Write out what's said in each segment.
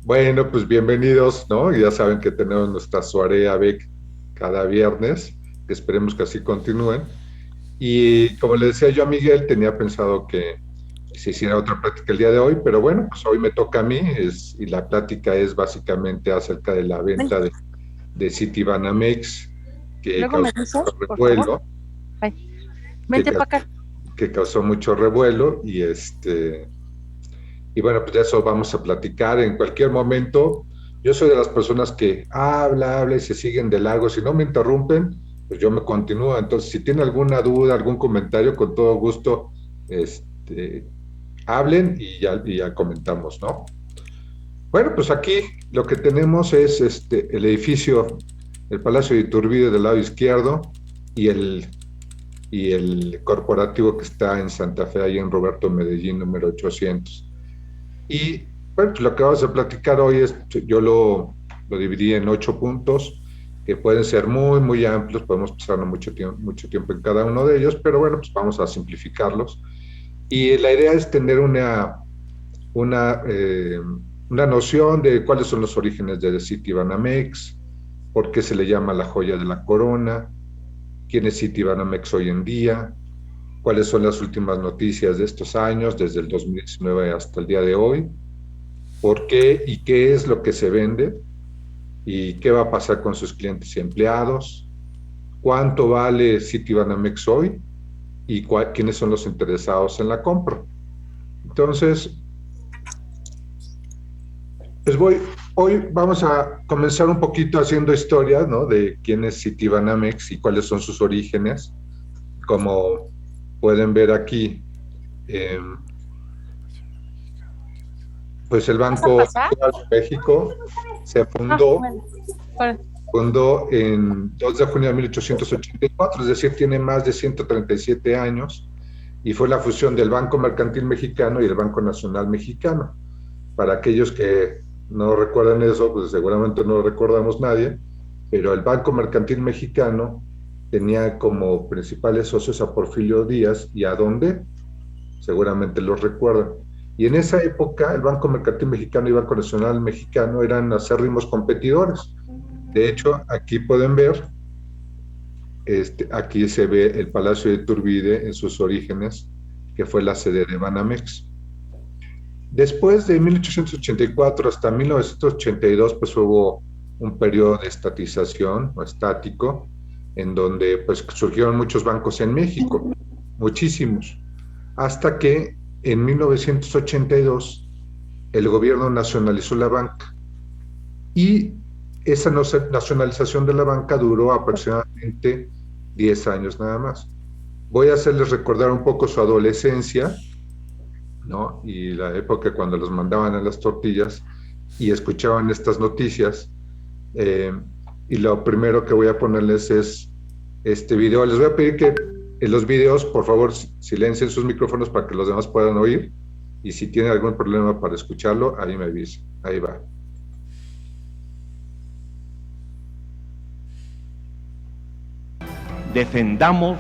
Bueno, pues bienvenidos, ¿no? Ya saben que tenemos nuestra soirée avec cada viernes, que esperemos que así continúen. Y como le decía yo a Miguel, tenía pensado que se hiciera otra plática el día de hoy, pero bueno, pues hoy me toca a mí y la plática es básicamente acerca de la Ven, venta de Citibanamex que luego me causó dices, mucho por favor. revuelo, Ay, que, vente ca- para acá. que causó mucho revuelo y bueno, pues de eso vamos a platicar en cualquier momento. Yo soy de las personas que habla y se siguen de largo. Si no me interrumpen, pues yo me continúo. Entonces, si tienen alguna duda, algún comentario, con todo gusto, este, hablen y ya comentamos, ¿no? Bueno, pues aquí lo que tenemos es el edificio, el Palacio de Iturbide del lado izquierdo y y el corporativo que está en Santa Fe, ahí en Roberto Medellín, número 800. Y bueno, pues lo que vamos a platicar hoy es, lo dividí en 8 puntos que pueden ser muy amplios, podemos pasar mucho tiempo en cada uno de ellos, pero bueno, pues vamos a simplificarlos. Y la idea es tener una, eh, una noción de cuáles son los orígenes de Citibanamex, por qué se le llama la joya de la corona, quién es Citibanamex hoy en día, cuáles son las últimas noticias de estos años, desde el 2019 hasta el día de hoy, por qué y qué es lo que se vende y qué va a pasar con sus clientes y empleados, cuánto vale Citibanamex hoy y quiénes son los interesados en la compra. Entonces, pues hoy vamos a comenzar un poquito haciendo historia, ¿no? De quién es Citibanamex y cuáles son sus orígenes. Como pueden ver aquí, eh, pues el ¿Vas a Banco pasar? Nacional de México se Ah, fundó bueno. Para- fundó en 2 de junio de 1884, es decir, tiene más de 137 años, y fue la fusión del Banco Mercantil Mexicano y el Banco Nacional Mexicano. Para aquellos que no recuerdan eso, pues seguramente no lo recordamos nadie, pero el Banco Mercantil Mexicano tenía como principales socios a Porfirio Díaz y a Donde, seguramente los recuerdan. Y en esa época el Banco Mercantil Mexicano y el Banco Nacional Mexicano eran acérrimos competidores. De hecho, aquí pueden ver, aquí se ve el Palacio de Iturbide en sus orígenes, que fue la sede de Banamex. Después de 1884 hasta 1982, pues hubo un periodo de estatización o estático, en donde pues surgieron muchos bancos en México, muchísimos, hasta que en 1982 el gobierno nacionalizó la banca y esa nacionalización de la banca duró aproximadamente 10 años nada más. Voy a hacerles recordar un poco su adolescencia, ¿no? Y la época cuando los mandaban a las tortillas y escuchaban estas noticias. Eh, y lo primero que voy a ponerles es este video. Les voy a pedir que en los videos, por favor, silencien sus micrófonos para que los demás puedan oír. Y si tienen algún problema para escucharlo, ahí me avisa. Ahí va. Defendamos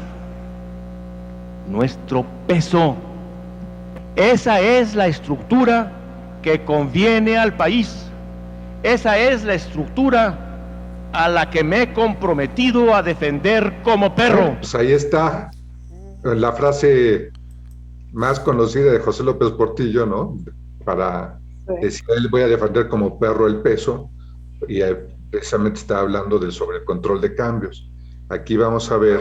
nuestro peso. Esa es la estructura que conviene al país. Esa es la estructura a la que me he comprometido a defender como perro. Pues ahí está la frase más conocida de José López Portillo, ¿no? Para decir, él voy a defender como perro el peso, y precisamente está hablando del sobrecontrol de cambios. Aquí vamos a ver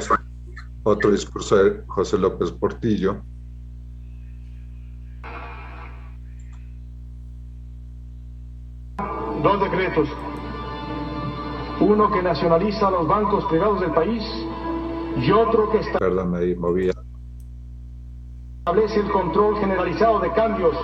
otro discurso de José López Portillo. Dos decretos. Uno que nacionaliza los bancos privados del país y otro que Perdón, ahí movía. establece el control generalizado de cambios.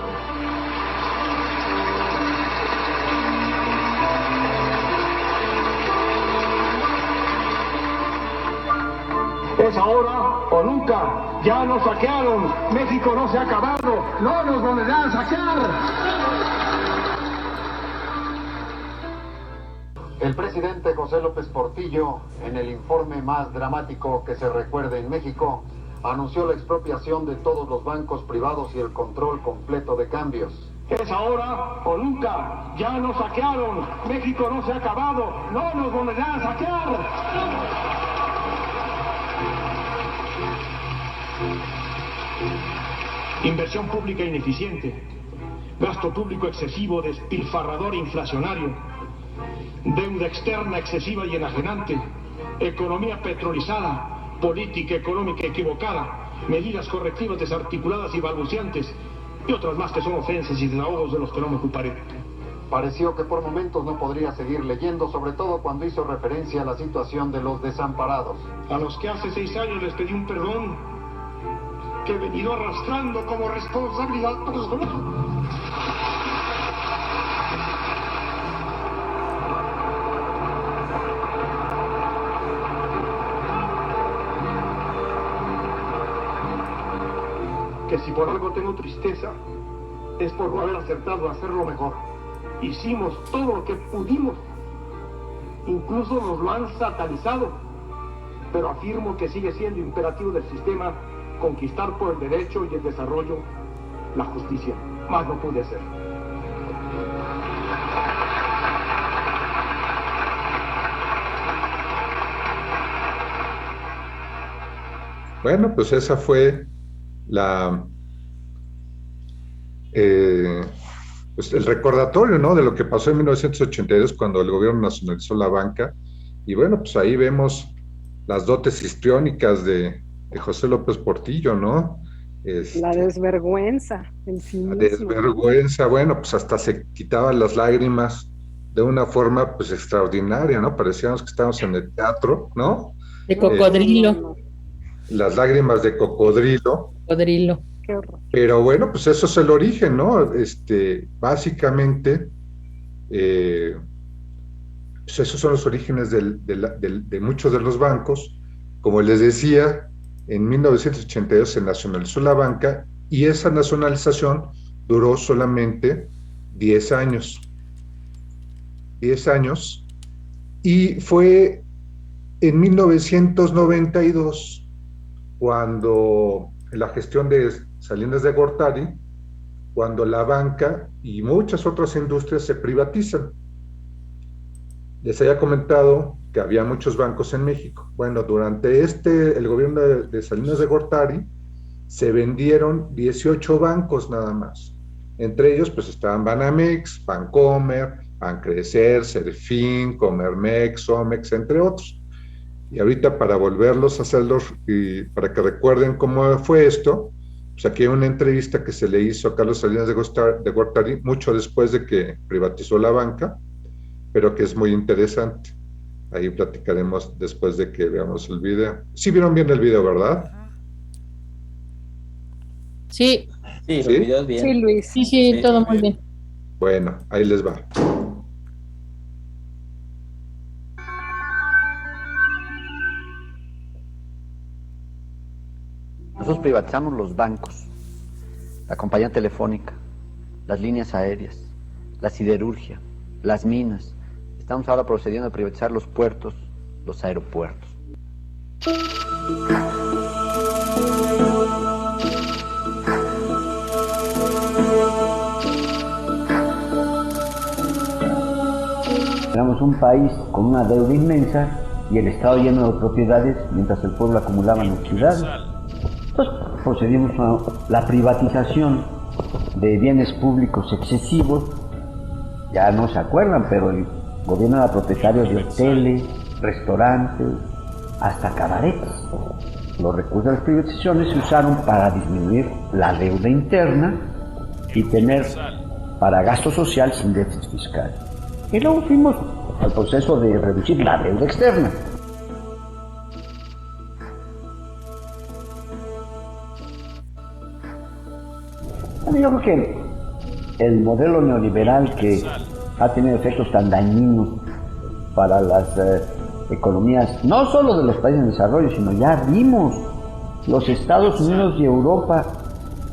Es ahora o nunca. Ya nos saquearon. México no se ha acabado. No nos volverán a saquear. El presidente José López Portillo, en el informe más dramático que se recuerde en México, anunció la expropiación de todos los bancos privados y el control completo de cambios. Es ahora o nunca. Ya nos saquearon. México no se ha acabado. No nos volverán a saquear. Inversión pública ineficiente. Gasto público excesivo, despilfarrador e inflacionario. Deuda externa excesiva y enajenante. Economía petrolizada. Política económica equivocada. Medidas correctivas desarticuladas y balbuciantes. Y otras más que son ofensas y desahogos de los que no me ocuparé. Pareció que por momentos no podría seguir leyendo, sobre todo cuando hizo referencia a la situación de los desamparados. A los que hace 6 años les pedí un perdón que he venido arrastrando como responsabilidad personal. Que si por algo tengo tristeza, es por no haber acertado a hacerlo mejor. Hicimos todo lo que pudimos. Incluso nos lo han satanizado. Pero afirmo que sigue siendo imperativo del sistema conquistar por el derecho y el desarrollo la justicia. Más no pude hacer. Bueno, pues esa fue pues el recordatorio, ¿no?, de lo que pasó en 1982 cuando el gobierno nacionalizó la banca. Y bueno, pues ahí vemos las dotes histriónicas de José López Portillo, ¿no? La desvergüenza, el La cinismo. desvergüenza, bueno, pues hasta se quitaban las lágrimas de una forma pues extraordinaria, ¿no? Parecíamos que estábamos en el teatro, ¿no? De cocodrilo. No. Las lágrimas de cocodrilo. Cocodrilo. Qué horror. Pero bueno, pues eso es el origen, ¿no? Básicamente, pues esos son los orígenes de muchos de los bancos. Como les decía, en 1982 se nacionalizó la banca y esa nacionalización duró solamente 10 años. 10 años. Y fue en 1992 cuando en la gestión de Salinas de Gortari, cuando la banca y muchas otras industrias se privatizan. Les había comentado que había muchos bancos en México. Bueno, durante el gobierno de Salinas de Gortari se vendieron 18 bancos nada más. Entre ellos pues estaban Banamex, Bancomer, Bancrecer, Serfín, Comermex, Somex, entre otros. Y ahorita para volverlos a hacerlos y para que recuerden cómo fue esto, pues aquí hay una entrevista que se le hizo a Carlos Salinas de Gortari mucho después de que privatizó la banca, pero que es muy interesante. Ahí platicaremos después de que veamos el video. Sí vieron bien el video, ¿verdad? Sí, Sí, los ¿Sí? videos bien. Sí, Luis. sí, todo muy bien. Bueno, ahí les va. Nosotros privatizamos los bancos, la compañía telefónica, las líneas aéreas, la siderurgia, las minas. Estamos ahora procediendo a privatizar los puertos, los aeropuertos. Éramos un país con una deuda inmensa y el Estado lleno de propiedades, mientras el pueblo acumulaba necesidades. Pues procedimos a la privatización de bienes públicos excesivos. Ya no se acuerdan, pero el gobierno era propietario de hoteles, restaurantes, hasta cabarets. Los recursos de las privatizaciones se usaron para disminuir la deuda interna y tener para gasto social sin déficit fiscal. Y luego fuimos al proceso de reducir la deuda externa. Yo creo que el modelo neoliberal que ha tenido efectos tan dañinos para las economías, no solo de los países en desarrollo, sino ya vimos los Estados Unidos y Europa.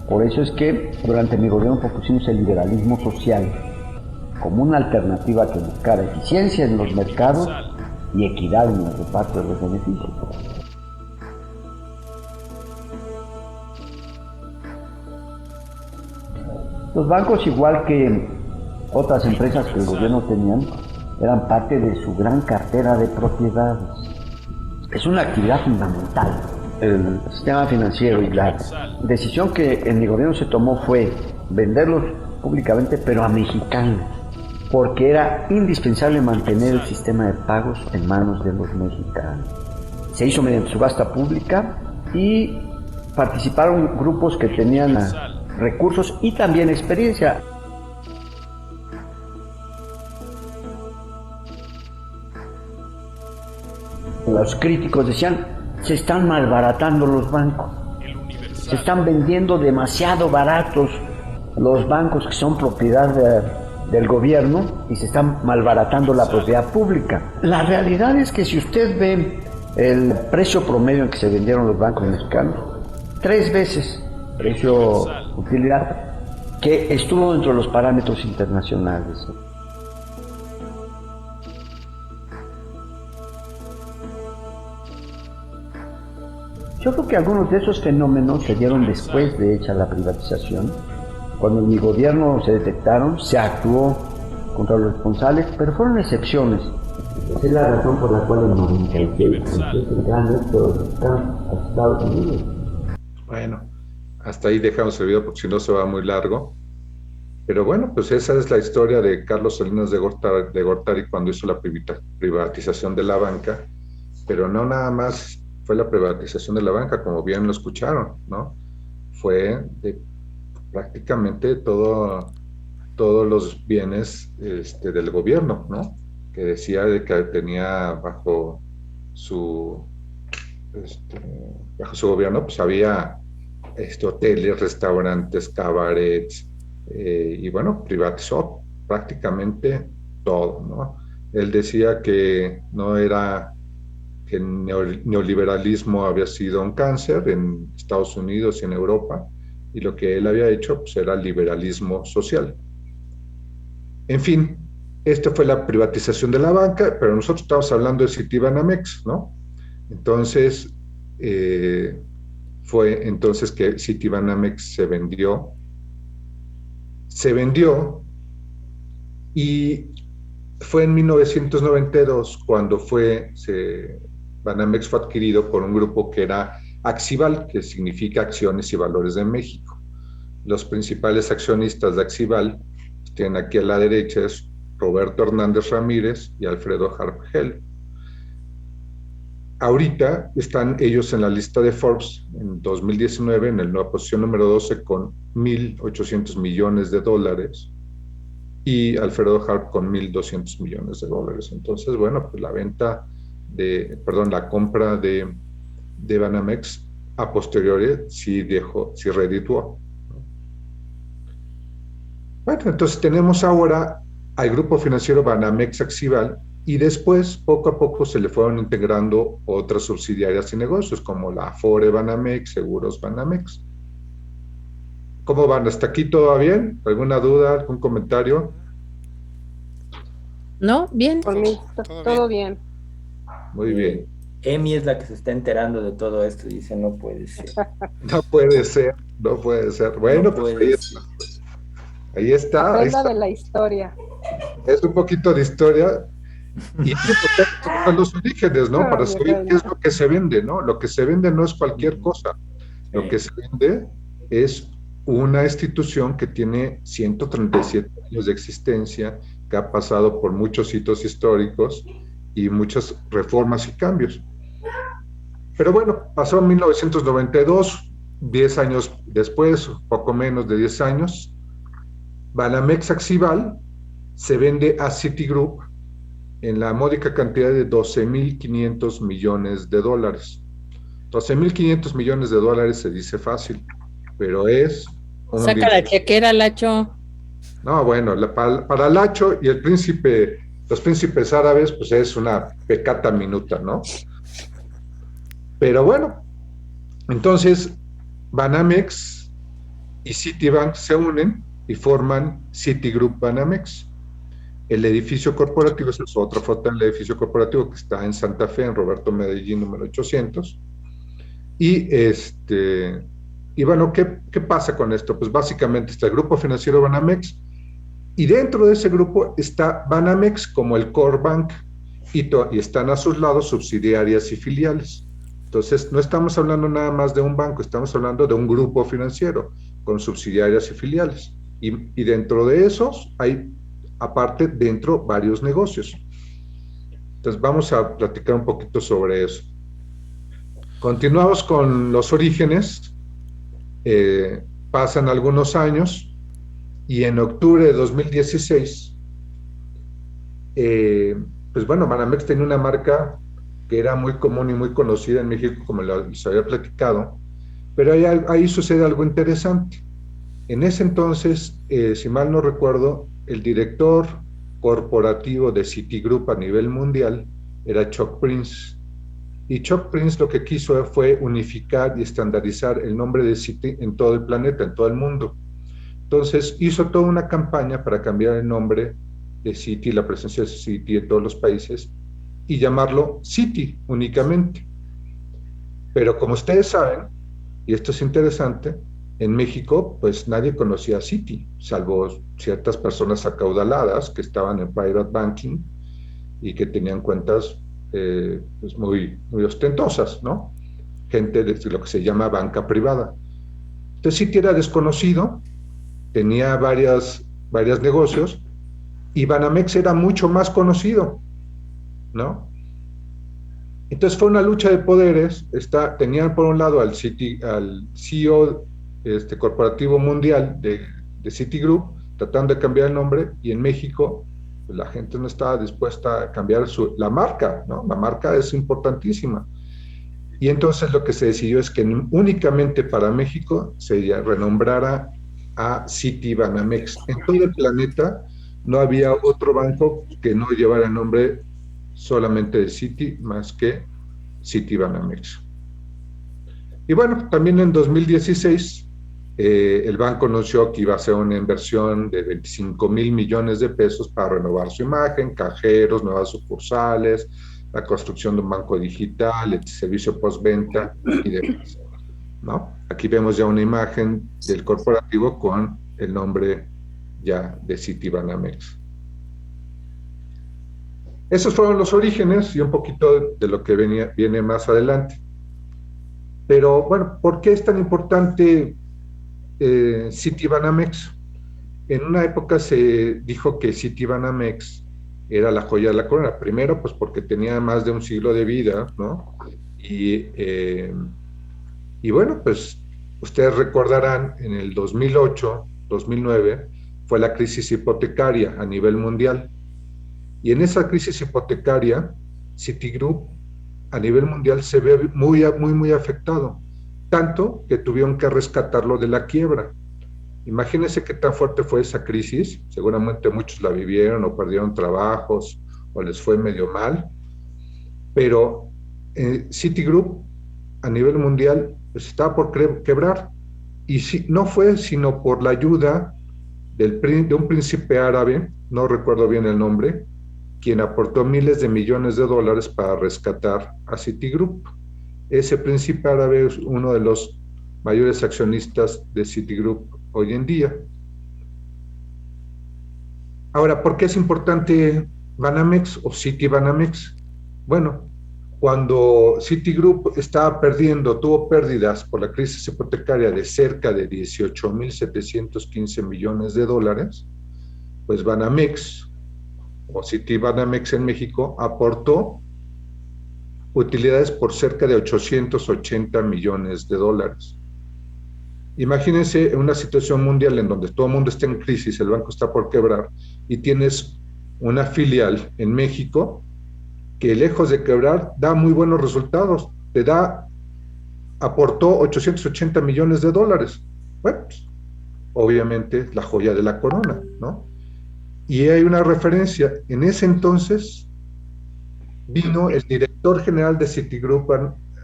Por eso es que durante mi gobierno propusimos el liberalismo social como una alternativa que buscara eficiencia en los mercados y equidad en el reparto de los beneficios. Los bancos, igual que otras empresas que el gobierno tenían, eran parte de su gran cartera de propiedades. Es una actividad fundamental. El sistema financiero, y la decisión que en mi gobierno se tomó fue venderlos públicamente, pero a mexicanos, porque era indispensable mantener el sistema de pagos en manos de los mexicanos. Se hizo mediante subasta pública y participaron grupos que tenían recursos y también experiencia. Los críticos decían, se están malbaratando los bancos, se están vendiendo demasiado baratos los bancos que son propiedad del gobierno y se están malbaratando la propiedad pública. La realidad es que si usted ve el precio promedio en que se vendieron los bancos mexicanos, 3 veces precio utilidad, que estuvo dentro de los parámetros internacionales. Yo creo que algunos de esos fenómenos se dieron después de hecha la privatización. Cuando en mi gobierno se detectaron, se actuó contra los responsables, pero fueron excepciones. Esa es la razón por la cual el 96 el gran éxito a Estados Unidos. Bueno, hasta ahí dejamos el video porque si no se va muy largo. Pero bueno, pues esa es la historia de Carlos Salinas de Gortari cuando hizo la privatización de la banca. Pero no nada más fue la privatización de la banca, como bien lo escucharon, ¿no? Fue de prácticamente todos los bienes del gobierno, ¿no? Que decía de que tenía bajo su gobierno, pues había hoteles, restaurantes, cabarets, y bueno, privatizó prácticamente todo, ¿no? Él decía que no era, que el neoliberalismo había sido un cáncer en Estados Unidos y en Europa, y lo que él había hecho pues era liberalismo social. En fin, esta fue la privatización de la banca, pero nosotros estamos hablando de Citibanamex, ¿no? Entonces, fue entonces que Citibanamex se vendió y fue en 1992 cuando Banamex fue adquirido por un grupo que era Axival, que significa Acciones y Valores de México. Los principales accionistas de Axival tienen aquí a la derecha es Roberto Hernández Ramírez y Alfredo Harpgel. Ahorita están ellos en la lista de Forbes en 2019 en la posición número 12 con 1.800 millones de dólares y Alfredo Harp con 1.200 millones de dólares. Entonces, bueno, pues la compra de Banamex a posteriori sí redituó. Bueno, entonces tenemos ahora al grupo financiero Banamex Axival y después poco a poco se le fueron integrando otras subsidiarias y negocios como la Afore Banamex, Seguros Banamex. ¿Cómo van? ¿Hasta aquí todo va bien? ¿Alguna duda? ¿Algún comentario? ¿No? ¿Bien? Por mí, todo bien. Muy bien. Emi es la que se está enterando de todo esto y dice, no puede ser. No puede ser. Bueno, no pues puede ahí está. Aprenda de la historia. Es un poquito de historia y es importante los orígenes, ¿no? Para saber qué es lo que se vende, ¿no? Lo que se vende no es cualquier cosa. Lo que se vende es una institución que tiene 137 años de existencia, que ha pasado por muchos hitos históricos y muchas reformas y cambios. Pero bueno, pasó en 1992, 10 años después, poco menos de 10 años, Banamex Axival se vende a Citigroup en la módica cantidad de 12.500 millones de dólares. 12.500 millones de dólares se dice fácil, pero es... Saca la chequera, Lacho. No, bueno, para Lacho y los príncipes árabes, pues es una peccata minuta, ¿no? Pero bueno, entonces Banamex y Citibank se unen y forman Citigroup Banamex. El edificio corporativo, esa es otra foto del edificio corporativo que está en Santa Fe, en Roberto Medellín, número 800. Y Y bueno, ¿qué pasa con esto? Pues básicamente está el grupo financiero Banamex, y dentro de ese grupo está Banamex como el core bank, y están a sus lados subsidiarias y filiales. Entonces, no estamos hablando nada más de un banco, estamos hablando de un grupo financiero con subsidiarias y filiales. Y dentro de esos hay, aparte, dentro varios negocios. Entonces, vamos a platicar un poquito sobre eso. Continuamos con los orígenes. Pasan algunos años y en octubre de 2016, pues bueno, Banamex tenía una marca que era muy común y muy conocida en México, como les había platicado, pero ahí sucede algo interesante. En ese entonces, si mal no recuerdo, el director corporativo de Citigroup a nivel mundial era Chuck Prince. Y Chuck Prince lo que quiso fue unificar y estandarizar el nombre de Citi en todo el planeta, en todo el mundo. Entonces hizo toda una campaña para cambiar el nombre de Citi, la presencia de Citi en todos los países, y llamarlo Citi únicamente. Pero como ustedes saben, y esto es interesante, en México pues nadie conocía a Citi, salvo ciertas personas acaudaladas que estaban en private banking y que tenían cuentas pues muy ostentosas, ¿no? Gente de lo que se llama banca privada. Entonces Citi era desconocido, tenía varios negocios, y Banamex era mucho más conocido, ¿no? Entonces fue una lucha de poderes. Tenían por un lado al CEO corporativo mundial de Citigroup, tratando de cambiar el nombre, y en México pues la gente no estaba dispuesta a cambiar la marca, ¿no? La marca es importantísima. Y entonces lo que se decidió es que únicamente para México se renombrara a Citibanamex. En todo el planeta no había otro banco que no llevara el nombre solamente de Citi, más que Citibanamex. Y bueno, también en 2016 el banco anunció que iba a hacer una inversión de 25,000 millones de pesos para renovar su imagen, cajeros, nuevas sucursales, la construcción de un banco digital, el servicio postventa y demás, ¿no? Aquí vemos ya una imagen del corporativo con el nombre ya de Citibanamex. Esos fueron los orígenes y un poquito de lo que viene más adelante. Pero bueno, ¿por qué es tan importante Citibanamex? En una época se dijo que Citibanamex era la joya de la corona. Primero, pues porque tenía más de un siglo de vida, ¿no? Y bueno, pues ustedes recordarán, en el 2008, 2009, fue la crisis hipotecaria a nivel mundial. Y en esa crisis hipotecaria, Citigroup a nivel mundial se ve muy afectado, tanto que tuvieron que rescatarlo de la quiebra. Imagínense qué tan fuerte fue esa crisis. Seguramente muchos la vivieron o perdieron trabajos o les fue medio mal, pero Citigroup a nivel mundial pues estaba por quebrar, y no fue sino por la ayuda de un príncipe árabe, no recuerdo bien el nombre, quien aportó miles de millones de dólares para rescatar a Citigroup. Ese príncipe árabe es uno de los mayores accionistas de Citigroup hoy en día. Ahora, ¿por qué es importante Banamex o Citibanamex? Bueno, cuando Citigroup tuvo pérdidas por la crisis hipotecaria de cerca de 18,715 millones de dólares, pues Banamex o Citibanamex en México aportó utilidades por cerca de 880 millones de dólares. Imagínense en una situación mundial en donde todo el mundo está en crisis, el banco está por quebrar, y tienes una filial en México que, lejos de quebrar, da muy buenos resultados. Aportó 880 millones de dólares. Bueno, pues, obviamente la joya de la corona, ¿no? Y hay una referencia. En ese entonces vino el director general de Citigroup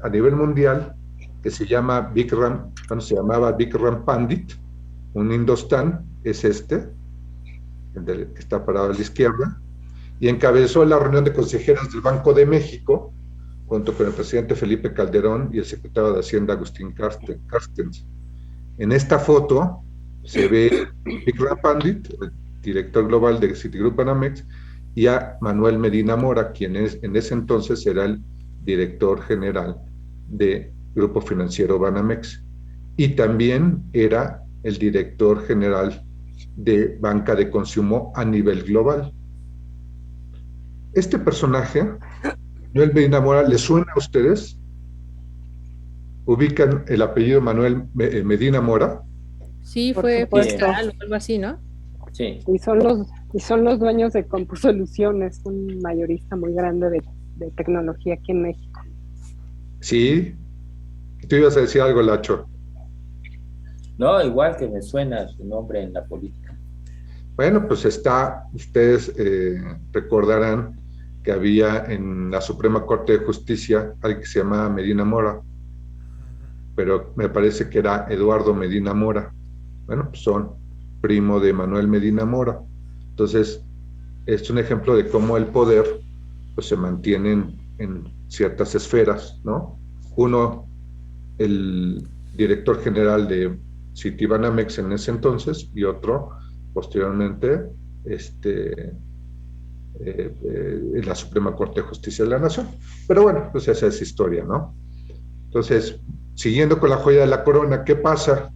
a nivel mundial, que se llamaba Vikram Pandit, un hindostán, es el que está parado a la izquierda, y encabezó la reunión de consejeros del Banco de México, junto con el presidente Felipe Calderón y el secretario de Hacienda Agustín Carstens. En esta foto se ve Vikram Pandit, el director global de Citigroup Banamex, y a Manuel Medina Mora, quien en ese entonces era el director general de Grupo Financiero Banamex, y también era el director general de banca de consumo a nivel global. Este personaje, Manuel Medina Mora, ¿le suena a ustedes? ¿Ubican el apellido Manuel Medina Mora? Sí, Por fue supuesto. fiscal o algo así, ¿no? Sí. Y son los dueños de CompuSoluciones, un mayorista muy grande de tecnología aquí en México. Sí. Tú ibas a decir algo, Lacho. No, igual que me suena su nombre en la política. Bueno, pues ustedes recordarán que había en la Suprema Corte de Justicia alguien que se llamaba Medina Mora, pero me parece que era Eduardo Medina Mora. Bueno, pues son primo de Manuel Medina Mora. Entonces, es un ejemplo de cómo el poder pues, se mantiene en ciertas esferas, ¿no? Uno, el director general de Citibanamex en ese entonces, y otro, posteriormente, en la Suprema Corte de Justicia de la Nación. Pero bueno, pues esa es historia, ¿no? Entonces, siguiendo con la joya de la corona, ¿qué pasa?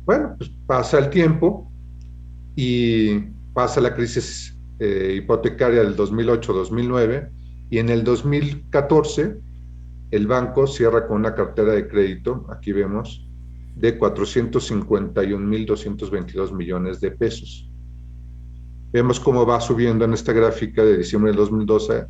Bueno, pues pasa el tiempo y pasa la crisis hipotecaria del 2008-2009, y en el 2014 el banco cierra con una cartera de crédito, aquí vemos, de 451,222 millones de pesos. Vemos cómo va subiendo en esta gráfica de diciembre del 2012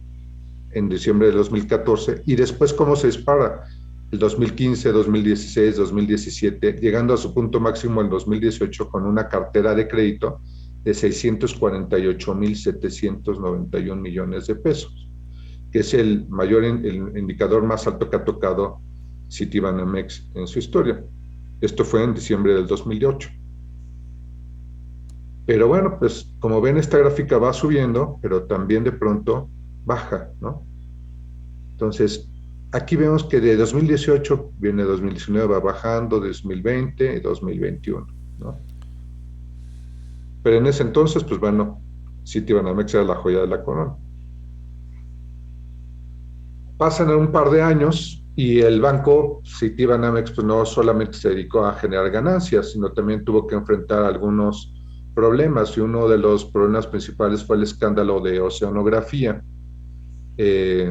en diciembre del 2014, y después cómo se dispara el 2015, 2016, 2017, llegando a su punto máximo en 2018 con una cartera de crédito de 648,791 millones de pesos, que es el mayor, el indicador más alto que ha tocado Citibanamex en su historia. Esto fue en diciembre del 2008. Pero bueno, pues como ven, esta gráfica va subiendo, pero también de pronto baja, ¿no? Entonces, aquí vemos que de 2018 viene 2019, va bajando, 2020 y 2021, ¿no? Pero en ese entonces, pues bueno, Citibanamex era la joya de la corona. Pasan un par de años y el banco Citibanamex pues no solamente se dedicó a generar ganancias, sino también tuvo que enfrentar algunos problemas, y uno de los problemas principales fue el escándalo de oceanografía. Y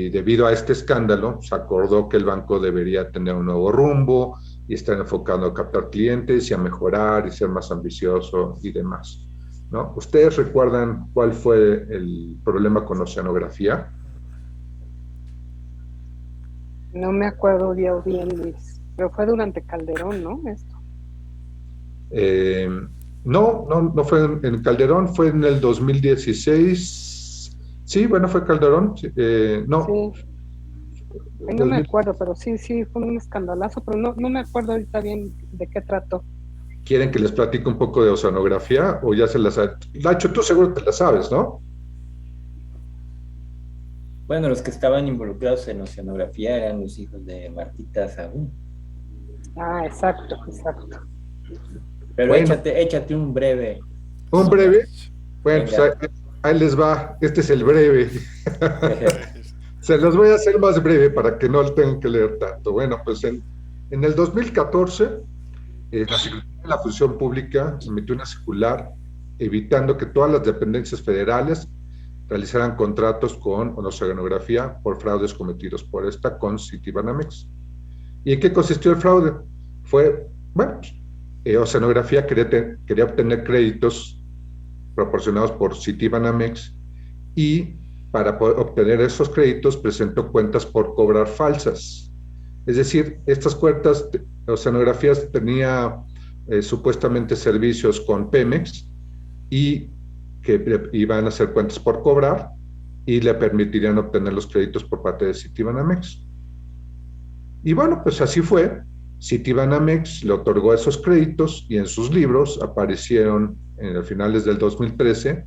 debido a este escándalo, se acordó que el banco debería tener un nuevo rumbo y estar enfocado a captar clientes y a mejorar y ser más ambicioso y demás, ¿no? ¿Ustedes recuerdan cuál fue el problema con oceanografía? No me acuerdo bien, Luis, pero fue durante Calderón, ¿no? Esto. No fue en Calderón, fue en el 2016. Sí, bueno, fue Calderón. No. Sí. No me acuerdo, pero sí, fue un escandalazo, pero no me acuerdo ahorita bien de qué trató. ¿Quieren que les platique un poco de oceanografía o ya se las saben? Nacho, tú seguro te la sabes, ¿no? Bueno, los que estaban involucrados en oceanografía eran los hijos de Martita Sagún. Ah, exacto. Pero bueno, échate un breve. ¿Un breve? Bueno, pues ahí les va. Este es el breve. Se los voy a hacer más breve para que no lo tengan que leer tanto. Bueno, pues en el 2014, la Secretaría de la Función Pública emitió una circular evitando que todas las dependencias federales realizaran contratos con oceanografía por fraudes cometidos por esta con Citibanamex. ¿Y en qué consistió el fraude? Fue, bueno, Oceanografía quería obtener créditos proporcionados por Citibanamex, y para poder obtener esos créditos presentó cuentas por cobrar falsas. Es decir, estas cuentas, Oceanografías tenía supuestamente servicios con Pemex y que iban a hacer cuentas por cobrar y le permitirían obtener los créditos por parte de Citibanamex. Y bueno, pues así fue. Citibanamex le otorgó esos créditos y en sus libros aparecieron en finales del 2013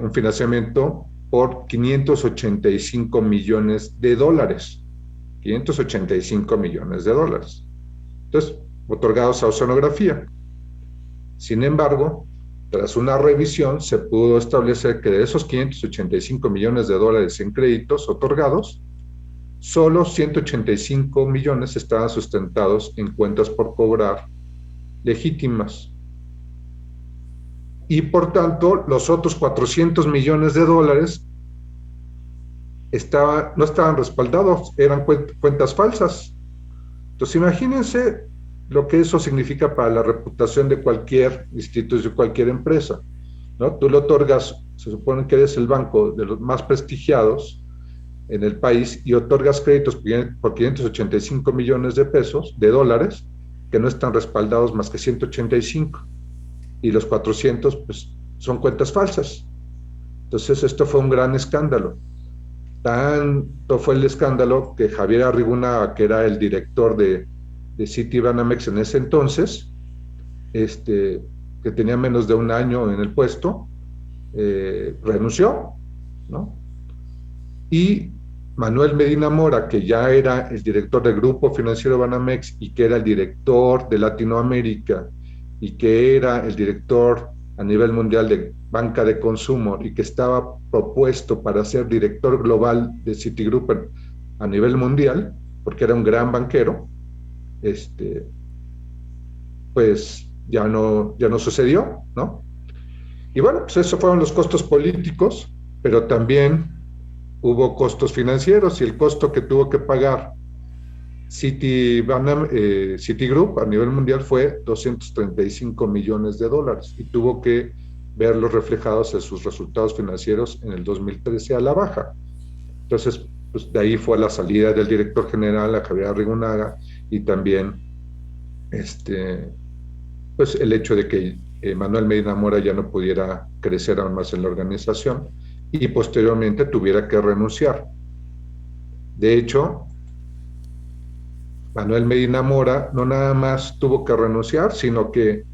un financiamiento por 585 millones de dólares. 585 millones de dólares. entonces, otorgados a Oceanografía. Sin embargo, tras una revisión, se pudo establecer que de esos 585 millones de dólares en créditos otorgados, solo 185 millones estaban sustentados en cuentas por cobrar legítimas. Y por tanto, los otros 400 millones de dólares no estaban respaldados, eran cuentas falsas. Entonces, imagínense lo que eso significa para la reputación de cualquier institución, cualquier empresa, ¿no? Tú le otorgas, se supone que eres el banco de los más prestigiados en el país y otorgas créditos por 585 millones de dólares, que no están respaldados más que 185, y los 400 pues son cuentas falsas. Entonces esto fue un gran escándalo. Tanto fue el escándalo que Javier Arrigunaga, que era el director de Citibanamex en ese entonces, que tenía menos de un año en el puesto, renunció, ¿no? Y Manuel Medina Mora, que ya era el director del Grupo Financiero Banamex y que era el director de Latinoamérica y que era el director a nivel mundial de banca de consumo y que estaba propuesto para ser director global de Citigroup a nivel mundial, porque era un gran banquero, pues ya no sucedió, ¿no? Y bueno, pues esos fueron los costos políticos, pero también hubo costos financieros, y el costo que tuvo que pagar Citigroup a nivel mundial fue 235 millones de dólares, y tuvo que verlos reflejados en sus resultados financieros en el 2013 a la baja. Entonces, pues de ahí fue la salida del director general, a Javier Arrigunaga, y también pues el hecho de que Manuel Medina Mora ya no pudiera crecer aún más en la organización y posteriormente tuviera que renunciar. De hecho, Manuel Medina Mora no nada más tuvo que renunciar, sino que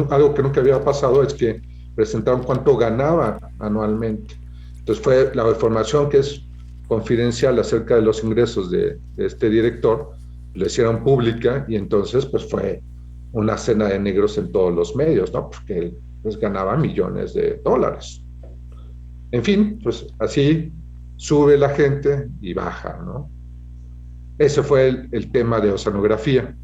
algo que nunca había pasado es que presentaron cuánto ganaba anualmente. Entonces fue la información que es confidencial acerca de los ingresos de este director, lo hicieron pública, y entonces pues fue una cena de negros en todos los medios, ¿no? Porque él pues ganaba millones de dólares. En fin, pues así sube la gente y baja, ¿no? Ese fue el tema de Oceanografía.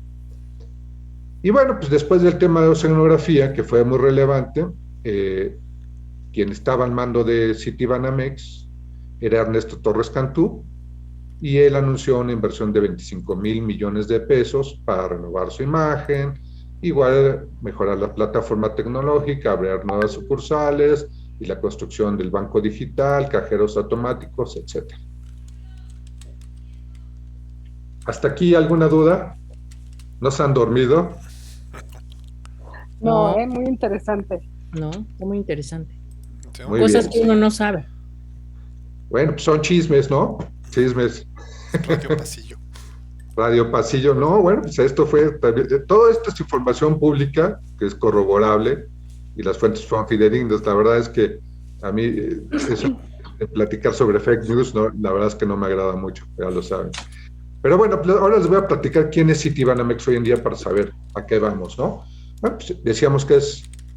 Y bueno, pues después del tema de Oceanografía, que fue muy relevante, quien estaba al mando de Citibanamex era Ernesto Torres Cantú, y él anunció una inversión de 25,000 millones de pesos para renovar su imagen, igual mejorar la plataforma tecnológica, abrir nuevas sucursales y la construcción del banco digital, cajeros automáticos, etc. ¿Hasta aquí alguna duda? ¿No se han dormido? No, muy interesante. No, muy interesante. Muy Cosas bien. que uno no sabe. Bueno, pues son chismes, ¿no? Chismes. Radio Pasillo. Radio Pasillo, no, bueno, pues esto fue, todo esto es información pública que es corroborable y las fuentes son fidedignas. La verdad es que a mí eso de platicar sobre fake news, no, la verdad es que no me agrada mucho, ya lo saben. Pero bueno, pues ahora les voy a platicar quién es Citibanamex hoy en día para saber a qué vamos, ¿no? Bueno, pues decíamos que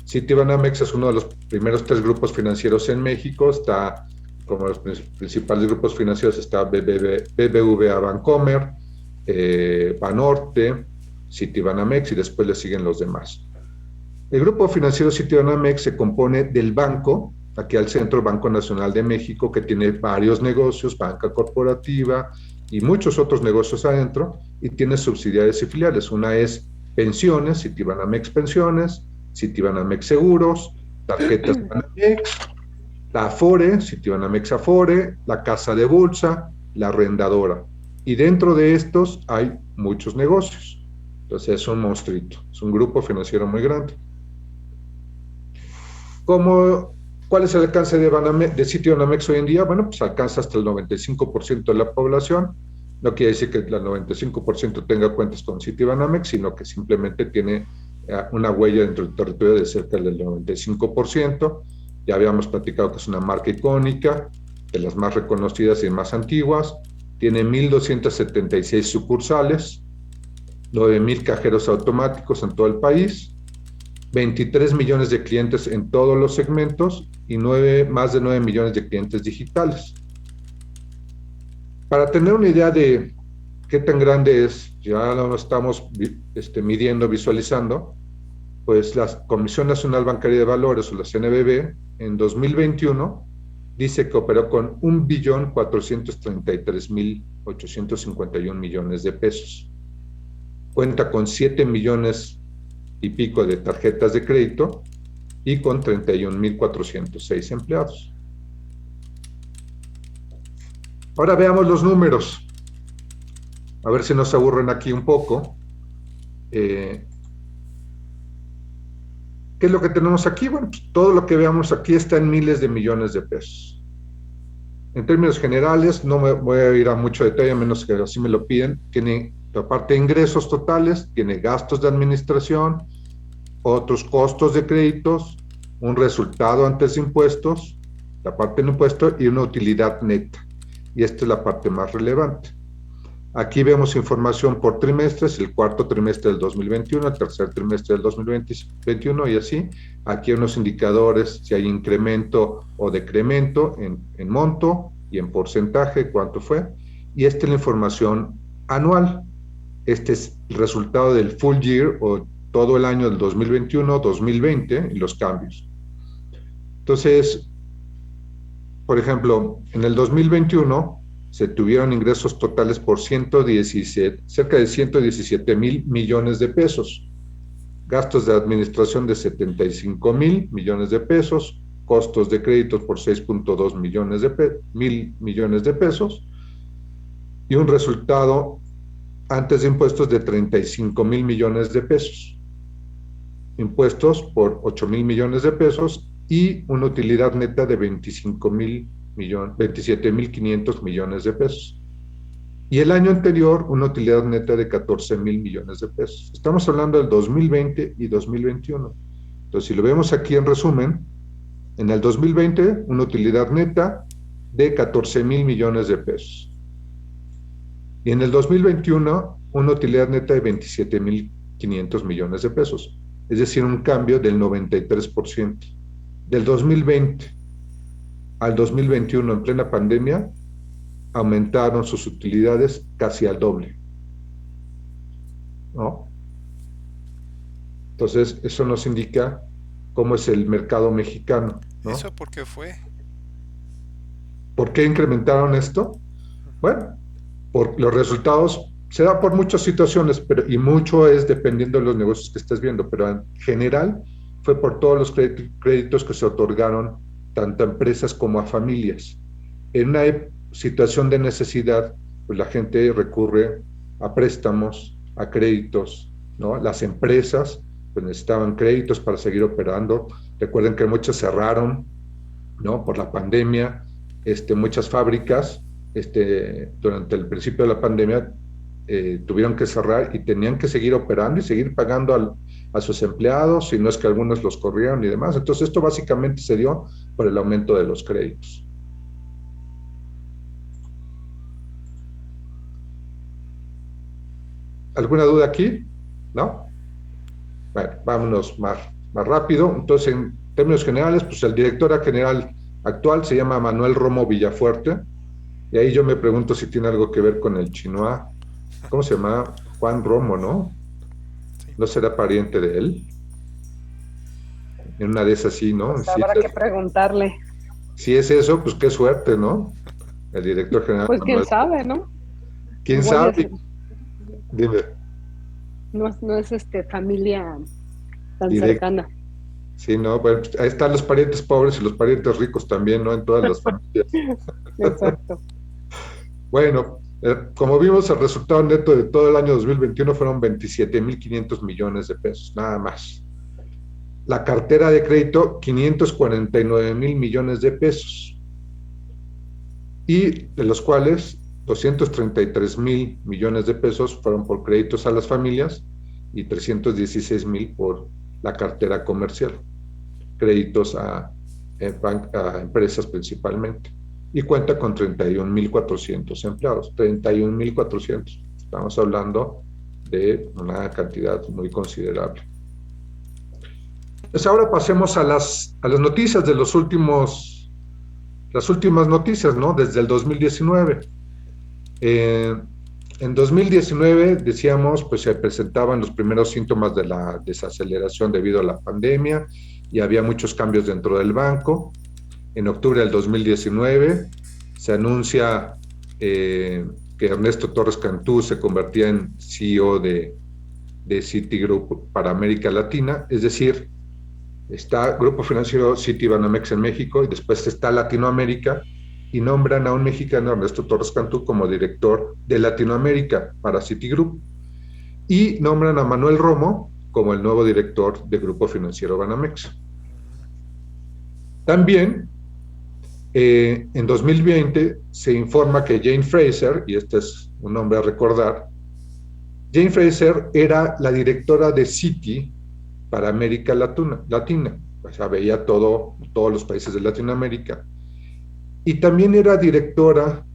Citibanamex es uno de los primeros 3 grupos financieros en México. Está como los principales grupos financieros, está BBVA Bancomer, Banorte, Citibanamex, y después le siguen los demás. El grupo financiero Citibanamex se compone del banco, aquí al centro, Banco Nacional de México, que tiene varios negocios, banca corporativa y muchos otros negocios adentro, y tiene subsidiarias y filiales. Una es pensiones, Citibanamex Pensiones, Citibanamex Seguros, tarjetas Banamex, la Afore, Citibanamex Afore, la Casa de Bolsa, la Arrendadora. Y dentro de estos hay muchos negocios. Entonces es un monstruito, es un grupo financiero muy grande. ¿Cuál es el alcance de Citibanamex hoy en día? Bueno, pues alcanza hasta el 95% de la población. No quiere decir que el 95% tenga cuentas con Citibanamex, sino que simplemente tiene una huella dentro del territorio de cerca del 95%. Ya habíamos platicado que es una marca icónica, de las más reconocidas y más antiguas. Tiene 1,276 sucursales, 9,000 cajeros automáticos en todo el país, 23 millones de clientes en todos los segmentos y más de 9 millones de clientes digitales. Para tener una idea de qué tan grande es, ya lo estamos midiendo, visualizando, pues la Comisión Nacional Bancaria de Valores, o la CNBV, en 2021 dice que operó con 1,433,851 millones de pesos. Cuenta con 7 millones y pico de tarjetas de crédito y con 31,406 empleados. Ahora veamos los números. A ver si nos aburren aquí un poco. ¿Qué es lo que tenemos aquí? Bueno, pues todo lo que veamos aquí está en miles de millones de pesos. En términos generales, no me voy a ir a mucho detalle, a menos que así me lo piden. Tiene, aparte de ingresos totales, tiene gastos de administración, otros costos de créditos, un resultado antes de impuestos, la parte de impuestos y una utilidad neta. Y esta es la parte más relevante. Aquí vemos información por trimestres, el cuarto trimestre del 2021, el tercer trimestre del 2021 y así. Aquí hay unos indicadores, si hay incremento o decremento en monto y en porcentaje, cuánto fue. Y esta es la información anual. Este es el resultado del full year o todo el año del 2021, 2020 y los cambios. Entonces, por ejemplo, en el 2021 se tuvieron ingresos totales por cerca de 117,000 millones de pesos, gastos de administración de 75,000 millones de pesos, costos de créditos por 6,2 mil millones de pesos y un resultado antes de impuestos de 35,000 millones de pesos, impuestos por 8,000 millones de pesos y una utilidad neta de 27,500 millones de pesos. Y el año anterior, una utilidad neta de 14,000 millones de pesos. Estamos hablando del 2020 y 2021. Entonces, si lo vemos aquí en resumen, en el 2020, una utilidad neta de 14,000 millones de pesos. Y en el 2021, una utilidad neta de 27,500 millones de pesos. Es decir, un cambio del 93%. Del 2020 al 2021, en plena pandemia, aumentaron sus utilidades casi al doble, ¿no? Entonces, eso nos indica cómo es el mercado mexicano, ¿no? ¿Eso por qué fue? ¿Por qué incrementaron esto? Bueno, por los resultados, se da por muchas situaciones, y mucho es dependiendo de los negocios que estés viendo, pero en general fue por todos los créditos que se otorgaron tanto a empresas como a familias. En una situación de necesidad, pues la gente recurre a préstamos, a créditos, ¿no? Las empresas pues necesitaban créditos para seguir operando. Recuerden que muchas cerraron, ¿no? Por la pandemia, muchas fábricas, durante el principio de la pandemia, tuvieron que cerrar y tenían que seguir operando y seguir pagando a sus empleados, si no es que algunos los corrieron y demás. Entonces esto básicamente se dio por el aumento de los créditos. ¿Alguna duda aquí? ¿No? Bueno, vámonos más rápido. Entonces, en términos generales, pues el director general actual se llama Manuel Romo Villafuerte, y ahí yo me pregunto si tiene algo que ver con el Chinoa. ¿Cómo se llama? Juan Romo, ¿no? ¿No será pariente de él? En una de esas sí, ¿no? Pues habrá que preguntarle. Si es eso, pues qué suerte, ¿no? El director general. Pues quién sabe, ¿no? ¿Quién sabe? Dime. No es familia tan cercana. Sí, no, bueno, ahí están los parientes pobres y los parientes ricos también, ¿no? En todas las familias. Exacto. Bueno, como vimos, el resultado neto de todo el año 2021 fueron 27,500 millones de pesos, nada más. La cartera de crédito, 549,000 millones de pesos. Y de los cuales 233,000 millones de pesos fueron por créditos a las familias y 316,000 por la cartera comercial, créditos a empresas principalmente. y cuenta con 31.400 empleados. 31.400. Estamos hablando de una cantidad muy considerable. Pues ahora pasemos a las noticias de las últimas noticias, ¿no? Desde el 2019. En 2019, decíamos, pues se presentaban los primeros síntomas de la desaceleración debido a la pandemia y había muchos cambios dentro del banco. En octubre del 2019 se anuncia que Ernesto Torres Cantú se convertía en CEO de Citigroup para América Latina, es decir, está Grupo Financiero Citibanamex en México y después está Latinoamérica y nombran a un mexicano, Ernesto Torres Cantú, como director de Latinoamérica para Citigroup y nombran a Manuel Romo como el nuevo director de Grupo Financiero Banamex. También en 2020 se informa que Jane Fraser, y este es un nombre a recordar, Jane Fraser era la directora de Citi para América Latina, o sea, veía todos los países de Latinoamérica, y también era directora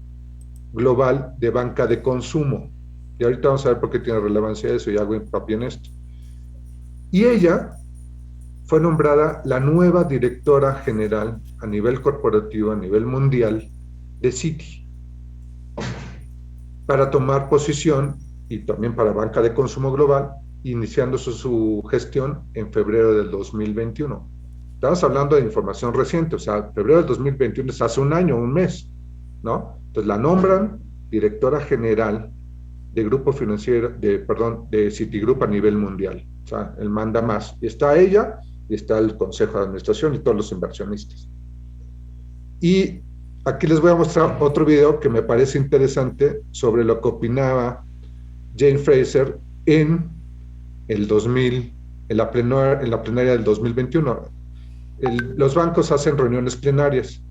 global de banca de consumo, y ahorita vamos a ver por qué tiene relevancia eso y hago hincapié en esto. Y ella fue nombrada la nueva directora general a nivel corporativo, a nivel mundial, de Citi, para tomar posición y también para banca de consumo global, iniciando su gestión en febrero del 2021. Estamos hablando de información reciente, o sea, febrero del 2021 es hace un año, un mes, ¿no? Entonces la nombran directora general de Grupo Financiero, de Citigroup a nivel mundial. O sea, él manda más. Y está ella, y está el Consejo de Administración y todos los inversionistas. Y aquí les voy a mostrar otro video que me parece interesante sobre lo que opinaba Jane Fraser en la plenaria del 2021. Los bancos hacen reuniones plenarias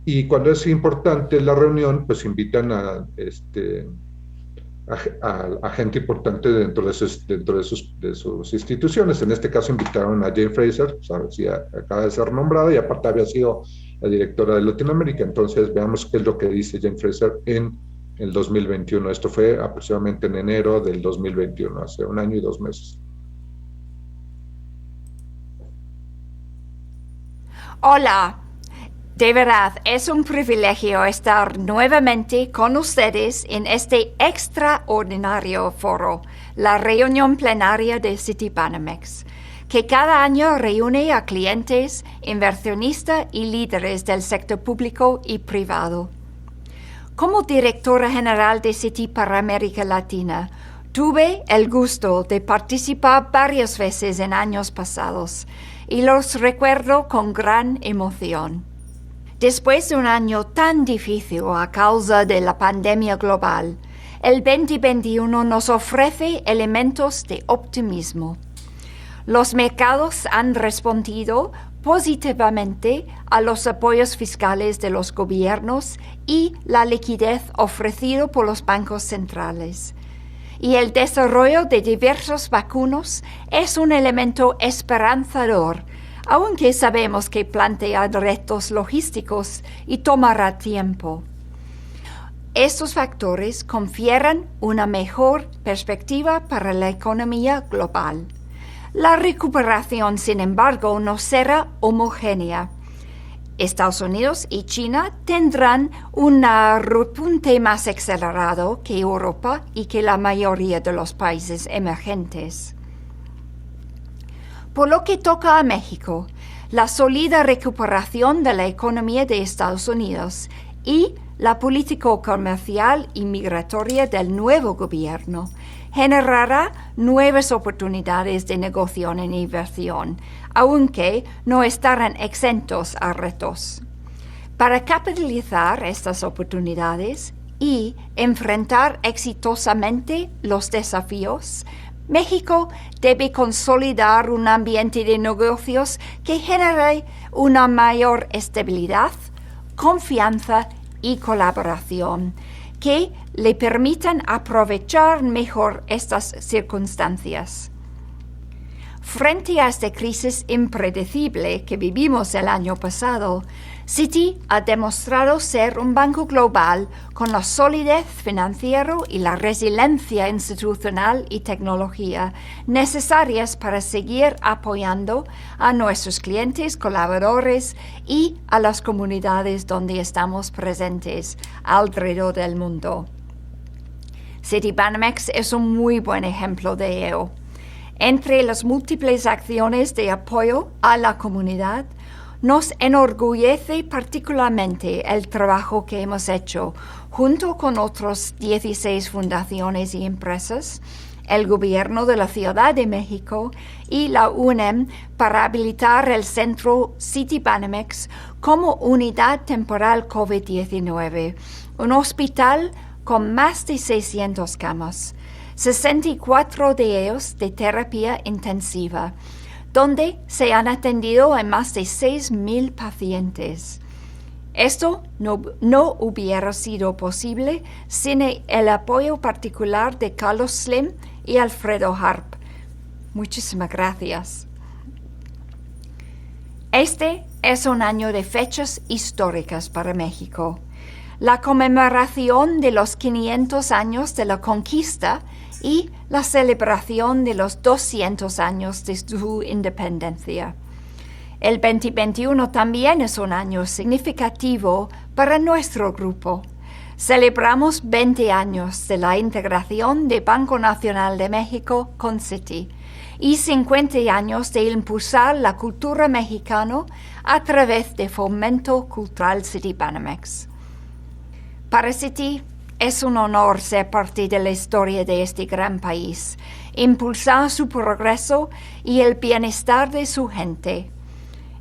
y cuando es importante la reunión, pues invitan a gente importante dentro de sus instituciones. En este caso invitaron a Jane Fraser, ¿sabes? Si acaba de ser nombrada y aparte había sido la directora de Latinoamérica. Entonces veamos qué es lo que dice Jane Fraser en el 2021. Esto fue aproximadamente en enero del 2021, hace un año y 2 meses. Hola, de verdad es un privilegio estar nuevamente con ustedes en este extraordinario foro, la reunión plenaria de Citibanamex, que cada año reúne a clientes, inversionistas y líderes del sector público y privado. Como directora general de Citi para América Latina, tuve el gusto de participar varias veces en años pasados y los recuerdo con gran emoción. Después de un año tan difícil a causa de la pandemia global, el 2021 nos ofrece elementos de optimismo. Los mercados han respondido positivamente a los apoyos fiscales de los gobiernos y la liquidez ofrecida por los bancos centrales. Y el desarrollo de diversos vacunos es un elemento esperanzador, aunque sabemos que plantea retos logísticos y tomará tiempo. Estos factores confieren una mejor perspectiva para la economía global. La recuperación, sin embargo, no será homogénea. Estados Unidos y China tendrán un repunte más acelerado que Europa y que la mayoría de los países emergentes. Por lo que toca a México, la sólida recuperación de la economía de Estados Unidos y la política comercial y migratoria del nuevo gobierno generará nuevas oportunidades de negocio e inversión, aunque no estarán exentos a retos. Para capitalizar estas oportunidades y enfrentar exitosamente los desafíos, México debe consolidar un ambiente de negocios que genere una mayor estabilidad, confianza y colaboración, que le permitan aprovechar mejor estas circunstancias. Frente a esta crisis impredecible que vivimos el año pasado, Citi ha demostrado ser un banco global con la solidez financiera y la resiliencia institucional y tecnología necesarias para seguir apoyando a nuestros clientes, colaboradores y a las comunidades donde estamos presentes alrededor del mundo. Citibanamex es un muy buen ejemplo de ello. Entre las múltiples acciones de apoyo a la comunidad, nos enorgullece particularmente el trabajo que hemos hecho junto con otros 16 fundaciones y empresas, el Gobierno de la Ciudad de México y la UNEM para habilitar el centro Citibanamex como unidad temporal COVID-19, un hospital con más de 600 camas, 64 de ellos de terapia intensiva, donde se han atendido a más de 6,000 pacientes. Esto no hubiera sido posible sin el apoyo particular de Carlos Slim y Alfredo Harp. Muchísimas gracias. Este es un año de fechas históricas para México. La conmemoración de los 500 años de la conquista y la celebración de los 200 años de su independencia. El 2021 también es un año significativo para nuestro grupo. Celebramos 20 años de la integración de Banco Nacional de México con Citi y 50 años de impulsar la cultura mexicana a través de Fomento Cultural Citibanamex. Para Citi es un honor ser parte de la historia de este gran país, impulsar su progreso y el bienestar de su gente.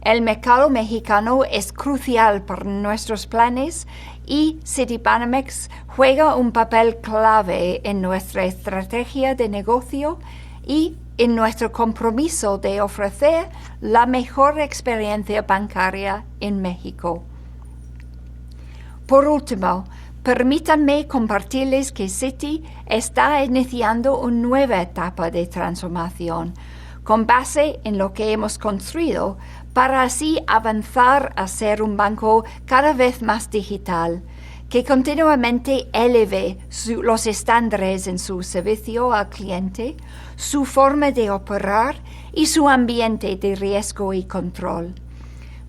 El mercado mexicano es crucial para nuestros planes y Citibanamex juega un papel clave en nuestra estrategia de negocio y en nuestro compromiso de ofrecer la mejor experiencia bancaria en México. Por último, permítanme compartirles que Citi está iniciando una nueva etapa de transformación con base en lo que hemos construido para así avanzar a ser un banco cada vez más digital, que continuamente eleve los estándares en su servicio al cliente, su forma de operar y su ambiente de riesgo y control.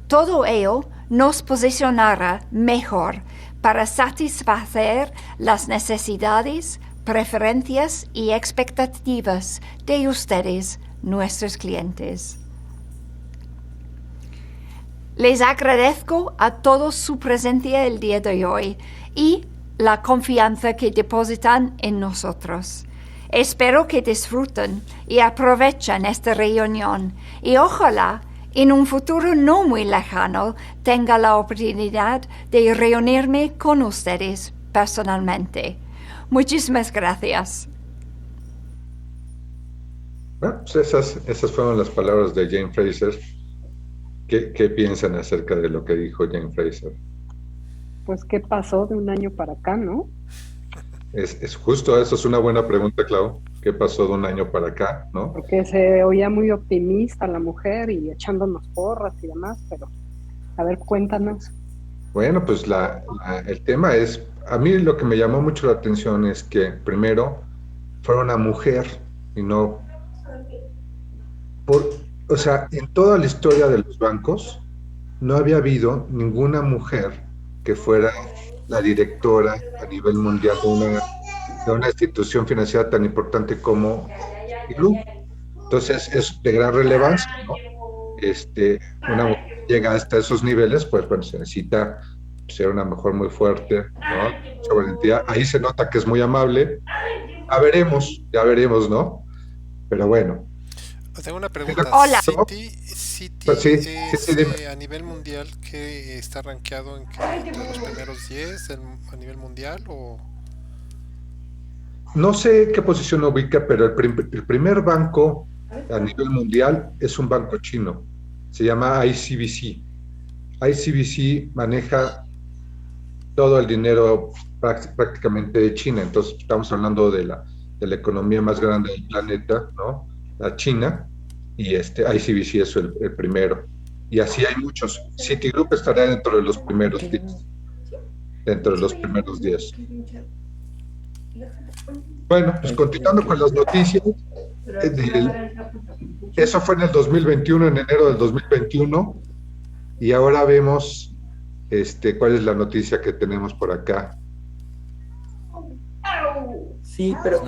Todo ello nos posicionará mejor para satisfacer las necesidades, preferencias y expectativas de ustedes, nuestros clientes. Les agradezco a todos su presencia el día de hoy y la confianza que depositan en nosotros. Espero que disfruten y aprovechen esta reunión y ojalá en un futuro no muy lejano tenga la oportunidad de reunirme con ustedes personalmente. Muchísimas gracias. Bueno, pues esas fueron las palabras de Jane Fraser. ¿Qué piensan acerca de lo que dijo Jane Fraser? Pues, ¿qué pasó de un año para acá, no? Es justo, eso es una buena pregunta, Clau. ¿Qué pasó de un año para acá, no? Porque se oía muy optimista la mujer y echándonos porras y demás, pero a ver, cuéntanos. Bueno, pues el tema es, a mí lo que me llamó mucho la atención es que primero fuera una mujer y no o sea, en toda la historia de los bancos no había habido ninguna mujer que fuera la directora a nivel mundial de una institución financiera tan importante como Citigroup. Entonces es de gran relevancia, ¿no? Una mujer llega hasta esos niveles, pues bueno, se necesita ser una mujer muy fuerte, ¿no? Mucha valentía. Ahí se nota que es muy amable. Ya veremos, ¿no? Pero bueno. Tengo una pregunta. Hola. Citi a nivel mundial, ¿qué está rankeado entre los primeros 10 a nivel mundial o...? No sé qué posición ubica, pero el primer banco a nivel mundial es un banco chino. Se llama ICBC. ICBC maneja todo el dinero prácticamente de China. Entonces estamos hablando de la economía más grande del planeta, ¿no? La China. y ICBC es el primero. Y así hay muchos. Citigroup estará dentro de los primeros 10. Dentro de los primeros 10. Bueno, pues continuando con las noticias, eso fue en el 2021, en enero del 2021, y ahora vemos cuál es la noticia que tenemos por acá. Sí, pero...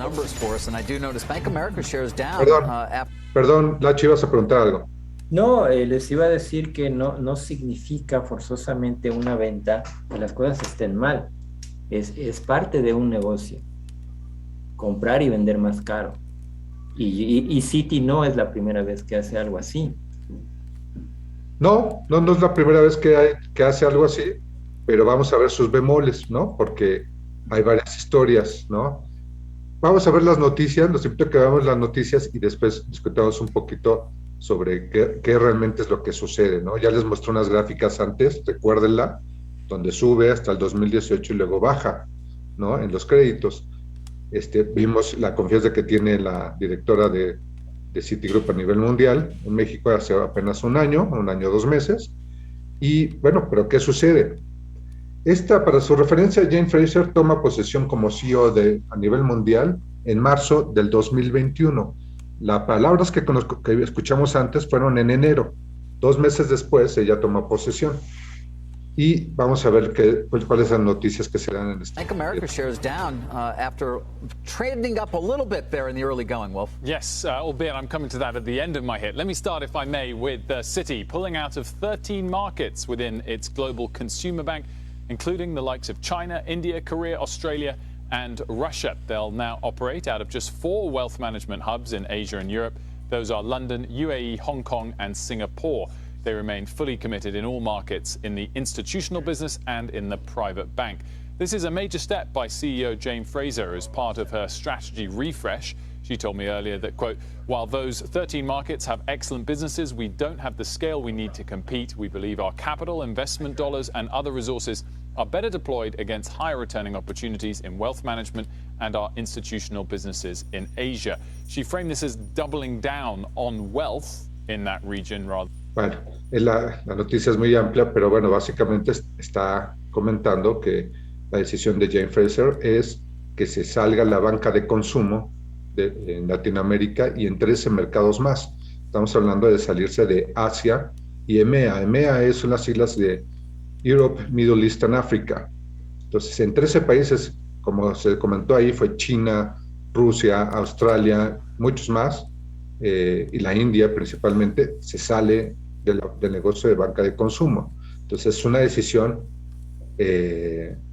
Perdón, Lacho, ibas a preguntar algo. No, les iba a decir que no significa forzosamente una venta que las cosas estén mal. Es parte de un negocio. Comprar y vender más caro. Y Citi no es la primera vez que hace algo así. No es la primera vez que hace algo así, pero vamos a ver sus bemoles, ¿no? Porque hay varias historias, ¿no? Vamos a ver las noticias, los invito a que veamos las noticias y después discutamos un poquito sobre qué realmente es lo que sucede, ¿no? Ya les mostré unas gráficas antes, recuérdenla, donde sube hasta el 2018 y luego baja, ¿no? En los créditos. Vimos la confianza que tiene la directora de Citigroup a nivel mundial, en México hace apenas un año, 2 meses, y bueno, pero ¿qué sucede? Para su referencia, Jane Fraser toma posesión como CEO a nivel mundial en marzo del 2021. Las palabras que escuchamos antes fueron en enero. 2 meses después, ella toma posesión. Y vamos a ver cuáles son las noticias que se dan en este Bank of America shares down after trading up a little bit there in the early going, Wolf. Yes, albeit I'm coming to that at the end of my hit. Let me start, if I may, with Citi pulling out of 13 markets within its global consumer bank, including the likes of China, India, Korea, Australia, and Russia. They'll now operate out of just 4 wealth management hubs in Asia and Europe. Those are London, UAE, Hong Kong, and Singapore. They remain fully committed in all markets in the institutional business and in the private bank. This is a major step by CEO Jane Fraser as part of her strategy refresh. She told me earlier that, quote, while those 13 markets have excellent businesses, we don't have the scale we need to compete. We believe our capital, investment dollars, and other resources are better deployed against higher returning opportunities in wealth management and our institutional businesses in Asia. She framed this as doubling down on wealth in that region rather. Bueno, la noticia es muy amplia, pero bueno, básicamente está comentando que la decisión de Jane Fraser es que se salga la banca de consumo en Latinoamérica y en 13 mercados más. Estamos hablando de salirse de Asia y EMEA. EMEA son las siglas de Europe, Middle East and Africa. Entonces, en 13 países, como se comentó ahí, fue China, Rusia, Australia, muchos más, y la India principalmente, se sale del negocio de banca de consumo. Entonces, es una decisión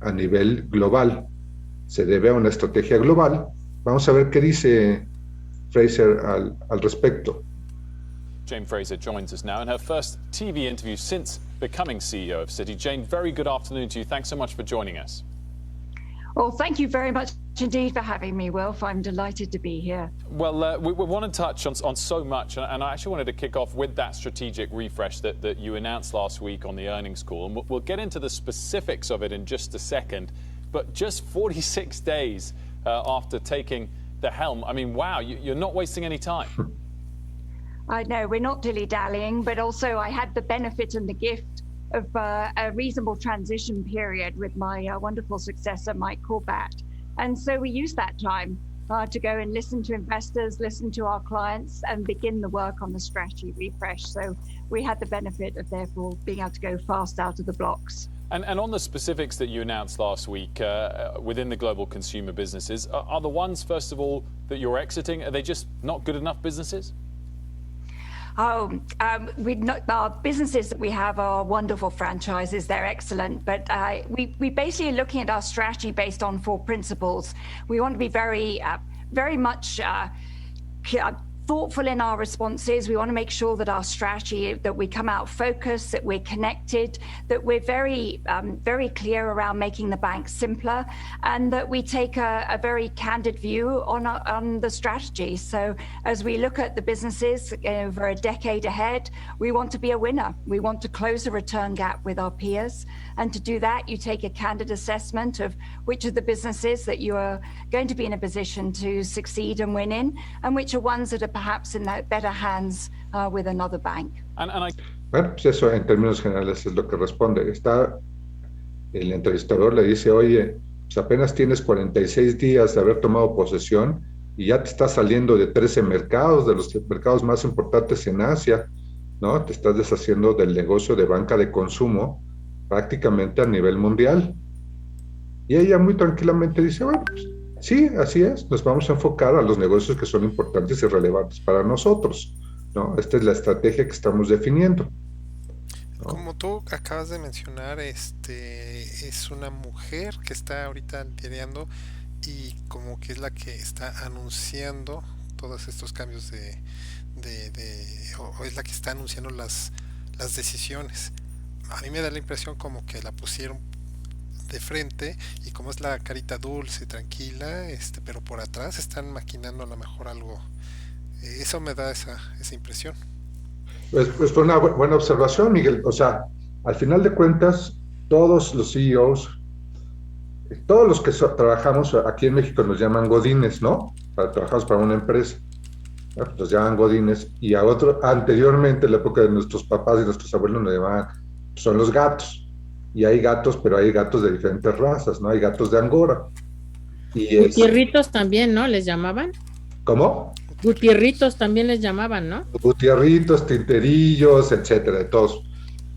a nivel global. Se debe a una estrategia global. Vamos a ver qué dice Fraser al respecto. Jane Fraser joins us now in her first TV interview since becoming CEO of Citi. Jane, very good afternoon to you. Thanks so much for joining us. Well, thank you very much indeed for having me, Wilf. I'm delighted to be here. Well, we want to touch on so much, and I actually wanted to kick off with that strategic refresh that you announced last week on the earnings call. And we'll get into the specifics of it in just a second. But just 46 days after taking the helm, I mean, wow, you're not wasting any time. I know, we're not dilly-dallying, but also I had the benefit and the gift of a reasonable transition period with my wonderful successor, Mike Corbat. And so we used that time to go and listen to investors, listen to our clients, and begin the work on the strategy refresh. So we had the benefit of therefore being able to go fast out of the blocks. And on the specifics that you announced last week within the global consumer businesses, are the ones, first of all, that you're exiting, are they just not good enough businesses? Our businesses that we have are wonderful franchises. They're excellent. But we basically are looking at our strategy based on 4 principles. We want to be very much thoughtful in our responses. We want to make sure that our strategy, that we come out focused, that we're connected, that we're very clear around making the bank simpler, and that we take a very candid view on the strategy. So as we look at the businesses over a decade ahead, we want to be a winner. We want to close the return gap with our peers. And to do that, you take a candid assessment of which of the businesses that you are going to be in a position to succeed and win in, and which are ones that are perhaps in better hands with another bank. Bueno, pues eso en términos generales es lo que responde. Está el entrevistador, le dice, oye, pues apenas tienes 46 días de haber tomado posesión y ya te estás saliendo de 13 mercados, de los mercados más importantes en Asia, ¿no? Te estás deshaciendo del negocio de banca de consumo prácticamente a nivel mundial. Y ella muy tranquilamente dice, bueno, pues, sí, así es, nos vamos a enfocar a los negocios que son importantes y relevantes para nosotros, ¿no? Esta es la estrategia que estamos definiendo, ¿no? Como tú acabas de mencionar, es una mujer que está ahorita liderando y como que es la que está anunciando todos estos cambios o es la que está anunciando las decisiones. A mí me da la impresión como que la pusieron de frente y como es la carita dulce, tranquila, pero por atrás están maquinando a lo mejor algo. Eso me da esa impresión. Pues fue una buena observación, Miguel. O sea, al final de cuentas, todos los CEOs, todos los que trabajamos aquí en México nos llaman godines, ¿no? Trabajamos para una empresa. Nos llaman godines, y anteriormente, en la época de nuestros papás y nuestros abuelos, nos llamaban, son los gatos. Y hay gatos, pero hay gatos de diferentes razas, ¿no? Hay gatos de Angora. Gutierritos también, ¿no? ¿Les llamaban? ¿Cómo? Gutierritos también les llamaban, ¿no? Gutierritos, tinterillos, etcétera, de todos.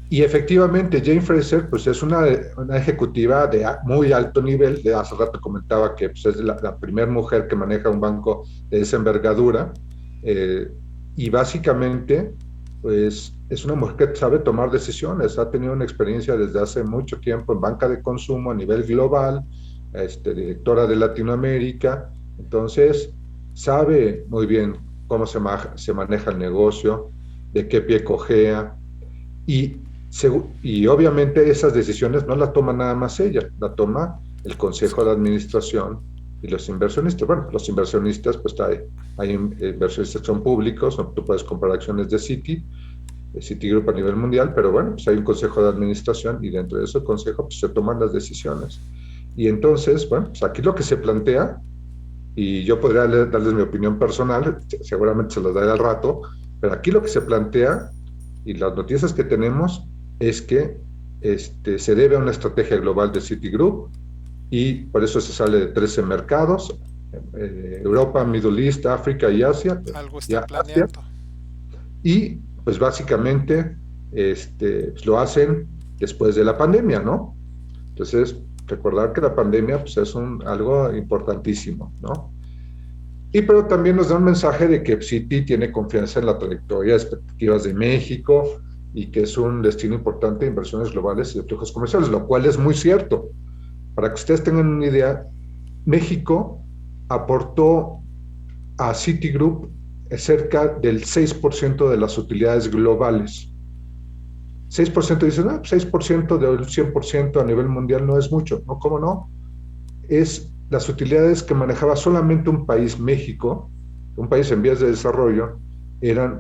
Y efectivamente, Jane Fraser, pues es una ejecutiva de muy alto nivel. De hace rato comentaba que pues, es la primera mujer que maneja un banco de esa envergadura. Y básicamente, pues es una mujer que sabe tomar decisiones. Ha tenido una experiencia desde hace mucho tiempo en banca de consumo a nivel global, directora de Latinoamérica. Entonces, sabe muy bien cómo se maneja el negocio, de qué pie cojea, y obviamente esas decisiones no las toma nada más ella, la toma el Consejo de Administración y los inversionistas. Bueno, los inversionistas, pues hay inversionistas que son públicos, ¿no? Tú puedes comprar acciones de Citigroup a nivel mundial, pero bueno, pues hay un Consejo de Administración y dentro de ese Consejo pues, se toman las decisiones. Y entonces, bueno, pues aquí lo que se plantea, y yo podría darles mi opinión personal, seguramente se los daré al rato, pero aquí lo que se plantea y las noticias que tenemos es que se debe a una estrategia global de Citigroup y por eso se sale de 13 mercados, Europa, Middle East, África y Asia. Algo está planeando. Y pues básicamente lo hacen después de la pandemia, ¿no? Entonces, recordar que la pandemia pues, es algo importantísimo, ¿no? Pero también nos da un mensaje de que Citi tiene confianza en la trayectoria y expectativas de México y que es un destino importante de inversiones globales y de flujos comerciales, lo cual es muy cierto. Para que ustedes tengan una idea, México aportó a Citigroup cerca del 6% de las utilidades globales. 6% dicen, 6% del 100% a nivel mundial no es mucho. No, ¿cómo no? Es las utilidades que manejaba solamente un país, México, un país en vías de desarrollo,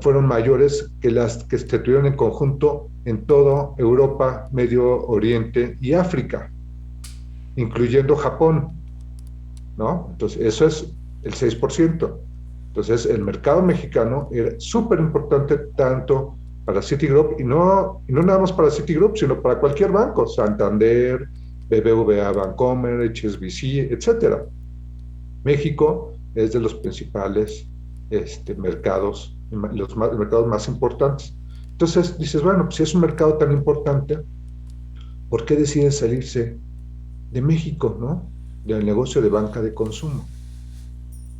fueron mayores que las que se tuvieron en conjunto en toda Europa, Medio Oriente y África, incluyendo Japón, ¿no? Entonces, eso es el 6%. Entonces, el mercado mexicano era súper importante tanto para Citigroup, y no nada más para Citigroup, sino para cualquier banco, Santander, BBVA, Bancomer, HSBC, etcétera. México es de los principales mercados, los mercados más importantes. Entonces dices, bueno, pues si es un mercado tan importante, ¿por qué deciden salirse de México, ¿no? Del negocio de banca de consumo?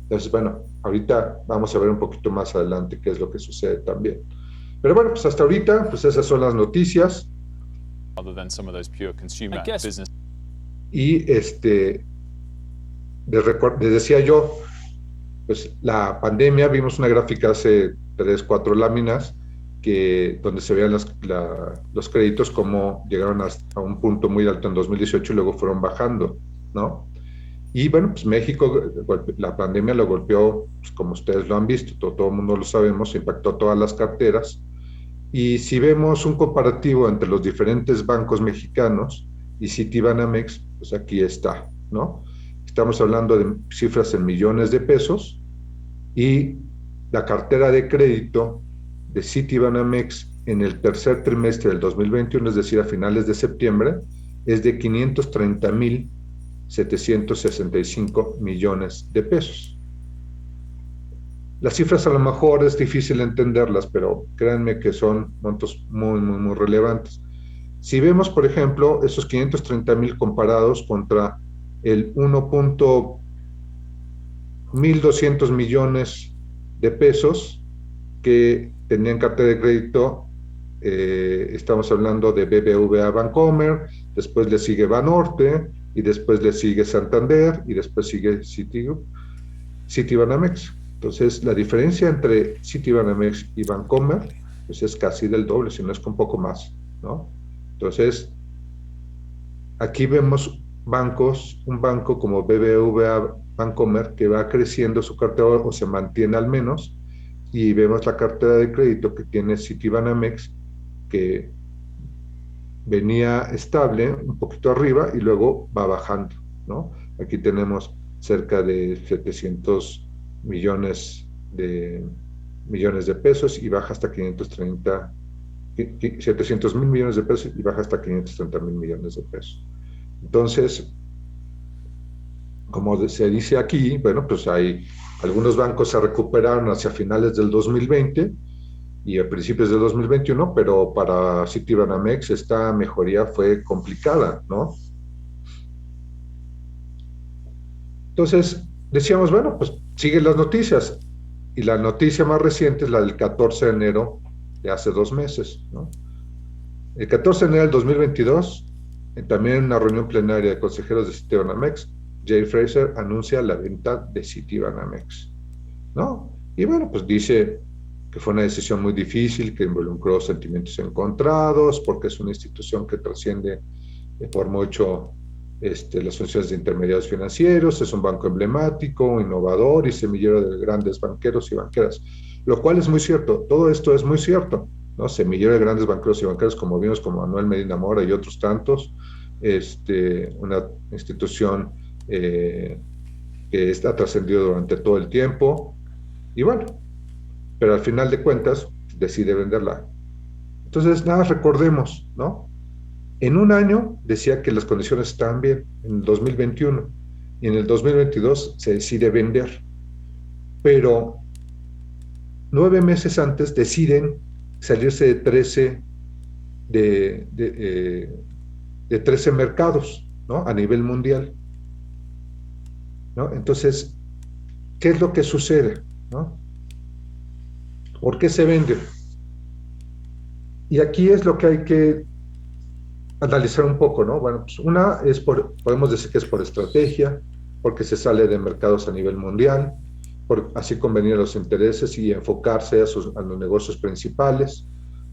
Entonces, bueno, ahorita vamos a ver un poquito más adelante qué es lo que sucede también. Pero bueno, pues hasta ahorita, pues esas son las noticias. Y les decía yo, pues la pandemia, vimos una gráfica hace 3, 4 láminas, donde se veían los créditos como llegaron a un punto muy alto en 2018 y luego fueron bajando, ¿no? Y bueno, pues México, la pandemia lo golpeó, pues como ustedes lo han visto, todo el mundo lo sabemos, impactó todas las carteras. Y si vemos un comparativo entre los diferentes bancos mexicanos y Citibanamex, pues aquí está, ¿no? Estamos hablando de cifras en millones de pesos y la cartera de crédito de Citibanamex en el tercer trimestre del 2021, es decir, a finales de septiembre, es de 530,765 millones de pesos. Las cifras a lo mejor es difícil entenderlas, pero créanme que son montos muy, muy, muy relevantes. Si vemos, por ejemplo, esos 530,000 comparados contra el 1.200 millones de pesos que tenían cartera de crédito, estamos hablando de BBVA Bancomer, después le sigue Banorte, y después le sigue Santander, y después sigue Citibanamex. Entonces, la diferencia entre Citibanamex y Bancomer pues es casi del doble, si no es que un poco más, ¿no? Entonces, aquí vemos bancos, un banco como BBVA Bancomer que va creciendo su cartera o se mantiene al menos, y vemos la cartera de crédito que tiene Citibanamex que venía estable, un poquito arriba y luego va bajando, ¿no? Aquí tenemos cerca de 700 millones de pesos y baja hasta 700,000 millones de pesos y baja hasta 530,000 millones de pesos. Entonces, como se dice aquí, bueno, pues hay algunos bancos se recuperaron hacia finales del 2020 y a principios del 2021, pero para Citibanamex esta mejoría fue complicada, ¿no? Entonces, decíamos, bueno, pues siguen las noticias, y la noticia más reciente es la del 14 de enero de hace 2 meses, ¿no? El 14 de enero del 2022, también en una reunión plenaria de consejeros de Citibanamex, Jay Fraser anuncia la venta de Citibanamex, ¿no? Y bueno, pues dice que fue una decisión muy difícil, que involucró sentimientos encontrados, porque es una institución que trasciende por mucho las funciones de intermediarios financieros, es un banco emblemático, innovador y semillero de grandes banqueros y banqueras, lo cual es muy cierto, todo esto es muy cierto, ¿no? Semillero de grandes banqueros y banqueras como vimos, como Manuel Medina Mora y otros tantos, una institución que está trascendido durante todo el tiempo, y bueno, pero al final de cuentas decide venderla. Entonces, nada, recordemos, ¿no? En un año decía que las condiciones estaban bien, en el 2021, y en el 2022 se decide vender, pero 9 meses antes deciden salirse de 13 mercados, ¿no? A nivel mundial, ¿no? Entonces, ¿qué es lo que sucede, ¿no? ¿Por qué se vende? Y aquí es lo que hay que analizar un poco, ¿no? Bueno, pues una es podemos decir que es por estrategia, porque se sale de mercados a nivel mundial, por así convenir los intereses y enfocarse a los negocios principales,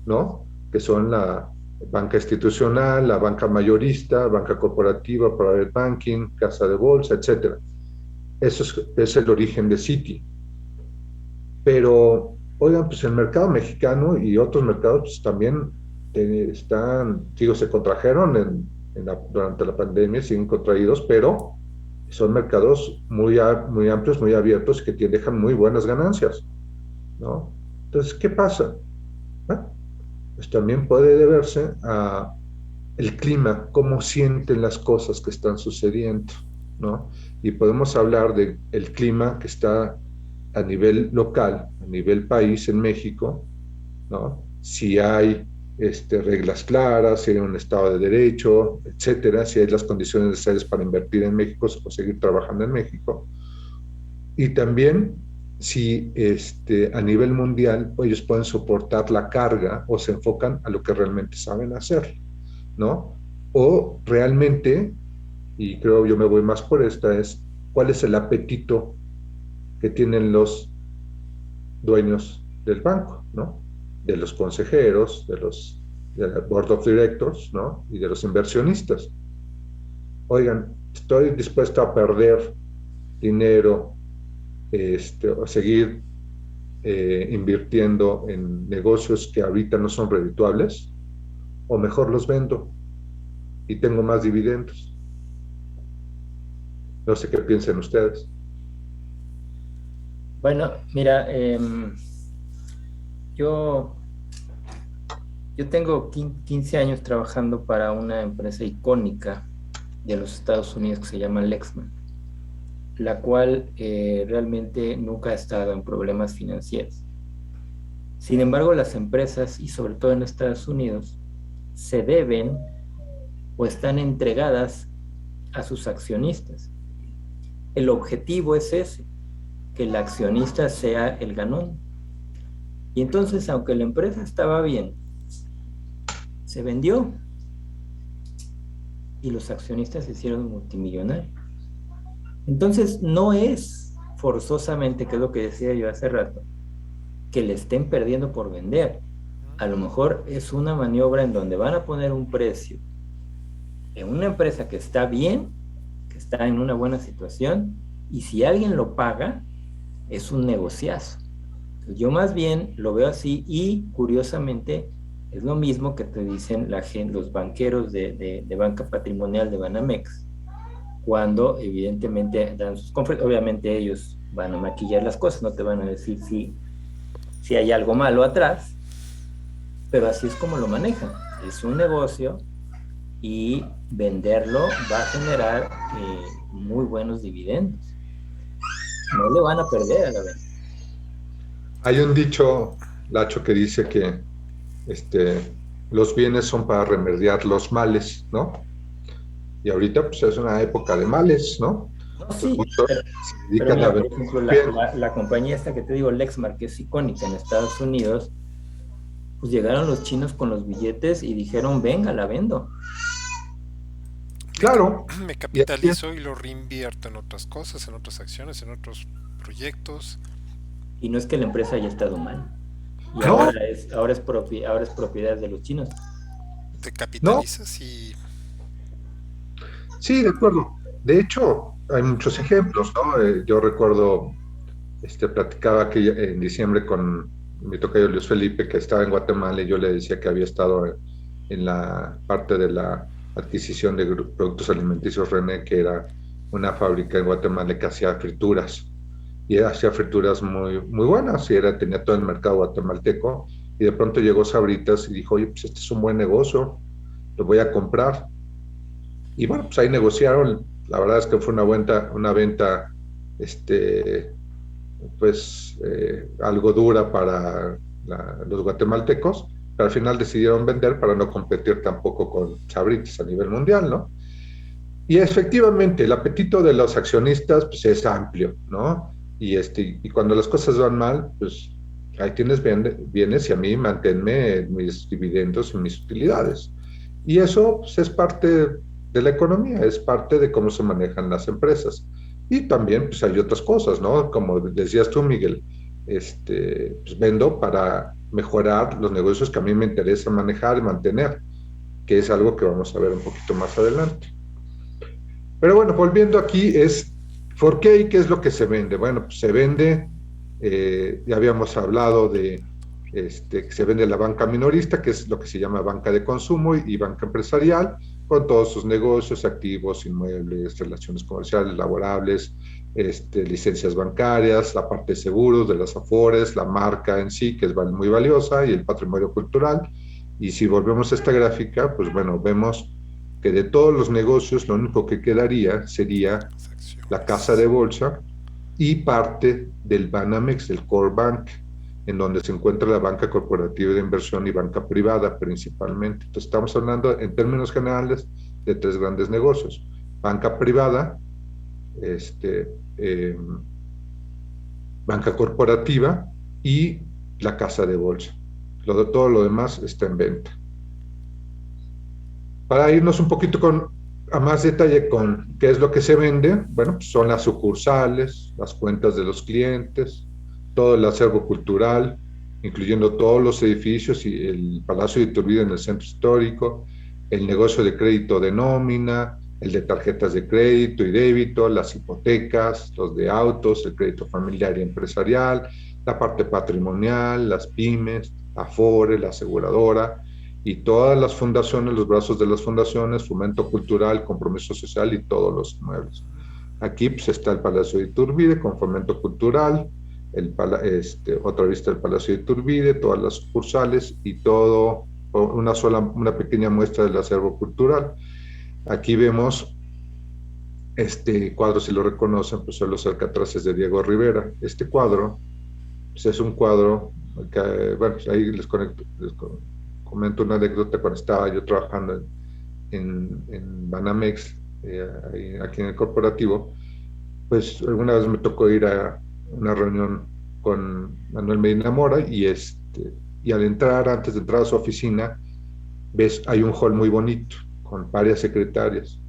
¿no? Que son la banca institucional, la banca mayorista, banca corporativa, private banking, casa de bolsa, etcétera. Eso es el origen de Citi. Pero, oigan, pues el mercado mexicano y otros mercados pues, también se contrajeron durante la pandemia, siguen contraídos, pero son mercados muy amplios, muy abiertos, que dejan muy buenas ganancias, ¿no? Entonces, ¿qué pasa? Bueno, pues también puede deberse a el clima, cómo sienten las cosas que están sucediendo, ¿no? Y podemos hablar del clima que está a nivel local, a nivel país en México, ¿no? Si hay reglas claras, si hay un Estado de Derecho, etcétera, si hay las condiciones necesarias para invertir en México o seguir trabajando en México. Y también si a nivel mundial ellos pueden soportar la carga o se enfocan a lo que realmente saben hacer, ¿no? O realmente, y creo yo me voy más por esta, es cuál es el apetito que tienen los dueños del banco, ¿no? De los consejeros, del board of directors, ¿no? Y de los inversionistas. Oigan, estoy dispuesto a perder dinero o seguir invirtiendo en negocios que ahorita no son redituables, o mejor los vendo y tengo más dividendos. No sé qué piensen ustedes. Bueno, mira, yo tengo 15 años trabajando para una empresa icónica de los Estados Unidos que se llama Lexmark, la cual realmente nunca ha estado en problemas financieros. Sin embargo, las empresas, y sobre todo en Estados Unidos, se deben o están entregadas a sus accionistas. El objetivo es ese, que el accionista sea el ganón. Y entonces, aunque la empresa estaba bien, se vendió y los accionistas se hicieron multimillonarios. Entonces, no es forzosamente, que es lo que decía yo hace rato, que le estén perdiendo por vender. A lo mejor es una maniobra en donde van a poner un precio en una empresa que está bien, que está en una buena situación, y si alguien lo paga, es un negociazo. Yo más bien lo veo así, y curiosamente es lo mismo que te dicen los banqueros de banca patrimonial de Banamex, cuando evidentemente dan sus conferencias. Obviamente ellos van a maquillar las cosas, no te van a decir si hay algo malo atrás, pero así es como lo manejan. Es un negocio y venderlo va a generar muy buenos dividendos. No le van a perder a la venta. Hay un dicho, Lacho, que dice que los bienes son para remediar los males, ¿no? Y ahorita pues es una época de males, ¿no? No, sí, pero mira, por ejemplo, la compañía esta que te digo, Lexmark, que es icónica en Estados Unidos, pues llegaron los chinos con los billetes y dijeron, venga, la vendo. Claro. Me capitalizo y lo reinvierto en otras cosas, en otras acciones, en otros proyectos. Y no es que la empresa haya estado mal. Y no. ahora es propiedad de los chinos. Te capitalizas y... Sí, de acuerdo. De hecho, hay muchos ejemplos, ¿no? Yo recuerdo, platicaba que en diciembre con mi tocayo Luis Felipe, que estaba en Guatemala, y yo le decía que había estado en la parte de la adquisición de productos alimenticios René, que era una fábrica en Guatemala que hacía frituras, y hacía frituras muy, muy buenas, y tenía todo el mercado guatemalteco, y de pronto llegó Sabritas y dijo, oye, pues este es un buen negocio, lo voy a comprar. Y bueno, pues ahí negociaron. La verdad es que fue una venta algo dura para los guatemaltecos, pero al final decidieron vender para no competir tampoco con Sabritas a nivel mundial, ¿no? Y efectivamente, el apetito de los accionistas pues es amplio, ¿no? Y cuando las cosas van mal, pues ahí tienes bienes y a mí manténme mis dividendos y mis utilidades. Y eso pues, es parte de la economía, es parte de cómo se manejan las empresas. Y también pues hay otras cosas, ¿no? Como decías tú, Miguel, pues vendo para mejorar los negocios que a mí me interesa manejar y mantener, que es algo que vamos a ver un poquito más adelante. Pero bueno, volviendo aquí, ¿por qué y qué es lo que se vende? Bueno, pues se vende, ya habíamos hablado de que se vende la banca minorista, que es lo que se llama banca de consumo y banca empresarial, con todos sus negocios, activos, inmuebles, relaciones comerciales, laborables, licencias bancarias, la parte de seguros, de las afores, la marca en sí, que es muy valiosa, y el patrimonio cultural. Y si volvemos a esta gráfica, pues bueno, vemos que de todos los negocios, lo único que quedaría sería la casa de bolsa y parte del Banamex, del Core Bank, en donde se encuentra la banca corporativa de inversión y banca privada principalmente. Entonces estamos hablando en términos generales de tres grandes negocios: banca privada, banca corporativa y la casa de bolsa. Todo lo demás está en venta. Para irnos un poquito a más detalle con qué es lo que se vende, bueno, pues son las sucursales, las cuentas de los clientes, todo el acervo cultural, incluyendo todos los edificios y el Palacio de Iturbide en el centro histórico, el negocio de crédito de nómina, el de tarjetas de crédito y débito, las hipotecas, los de autos, el crédito familiar y empresarial, la parte patrimonial, las pymes, la Afore, la aseguradora, y todas las fundaciones, los brazos de las fundaciones, fomento cultural, compromiso social y todos los inmuebles. Aquí pues, está el Palacio de Iturbide con fomento cultural, otra vista del Palacio de Iturbide, todas las sucursales y todo, una pequeña muestra del acervo cultural. Aquí vemos este cuadro, si lo reconocen, pues son los Alcatraces de Diego Rivera. Este cuadro pues es un cuadro que, bueno, ahí les comento una anécdota. Cuando estaba yo trabajando en Banamex, aquí en el corporativo, pues alguna vez me tocó ir a una reunión con Manuel Medina Mora y al entrar, antes de entrar a su oficina, hay un hall muy bonito con varias secretarias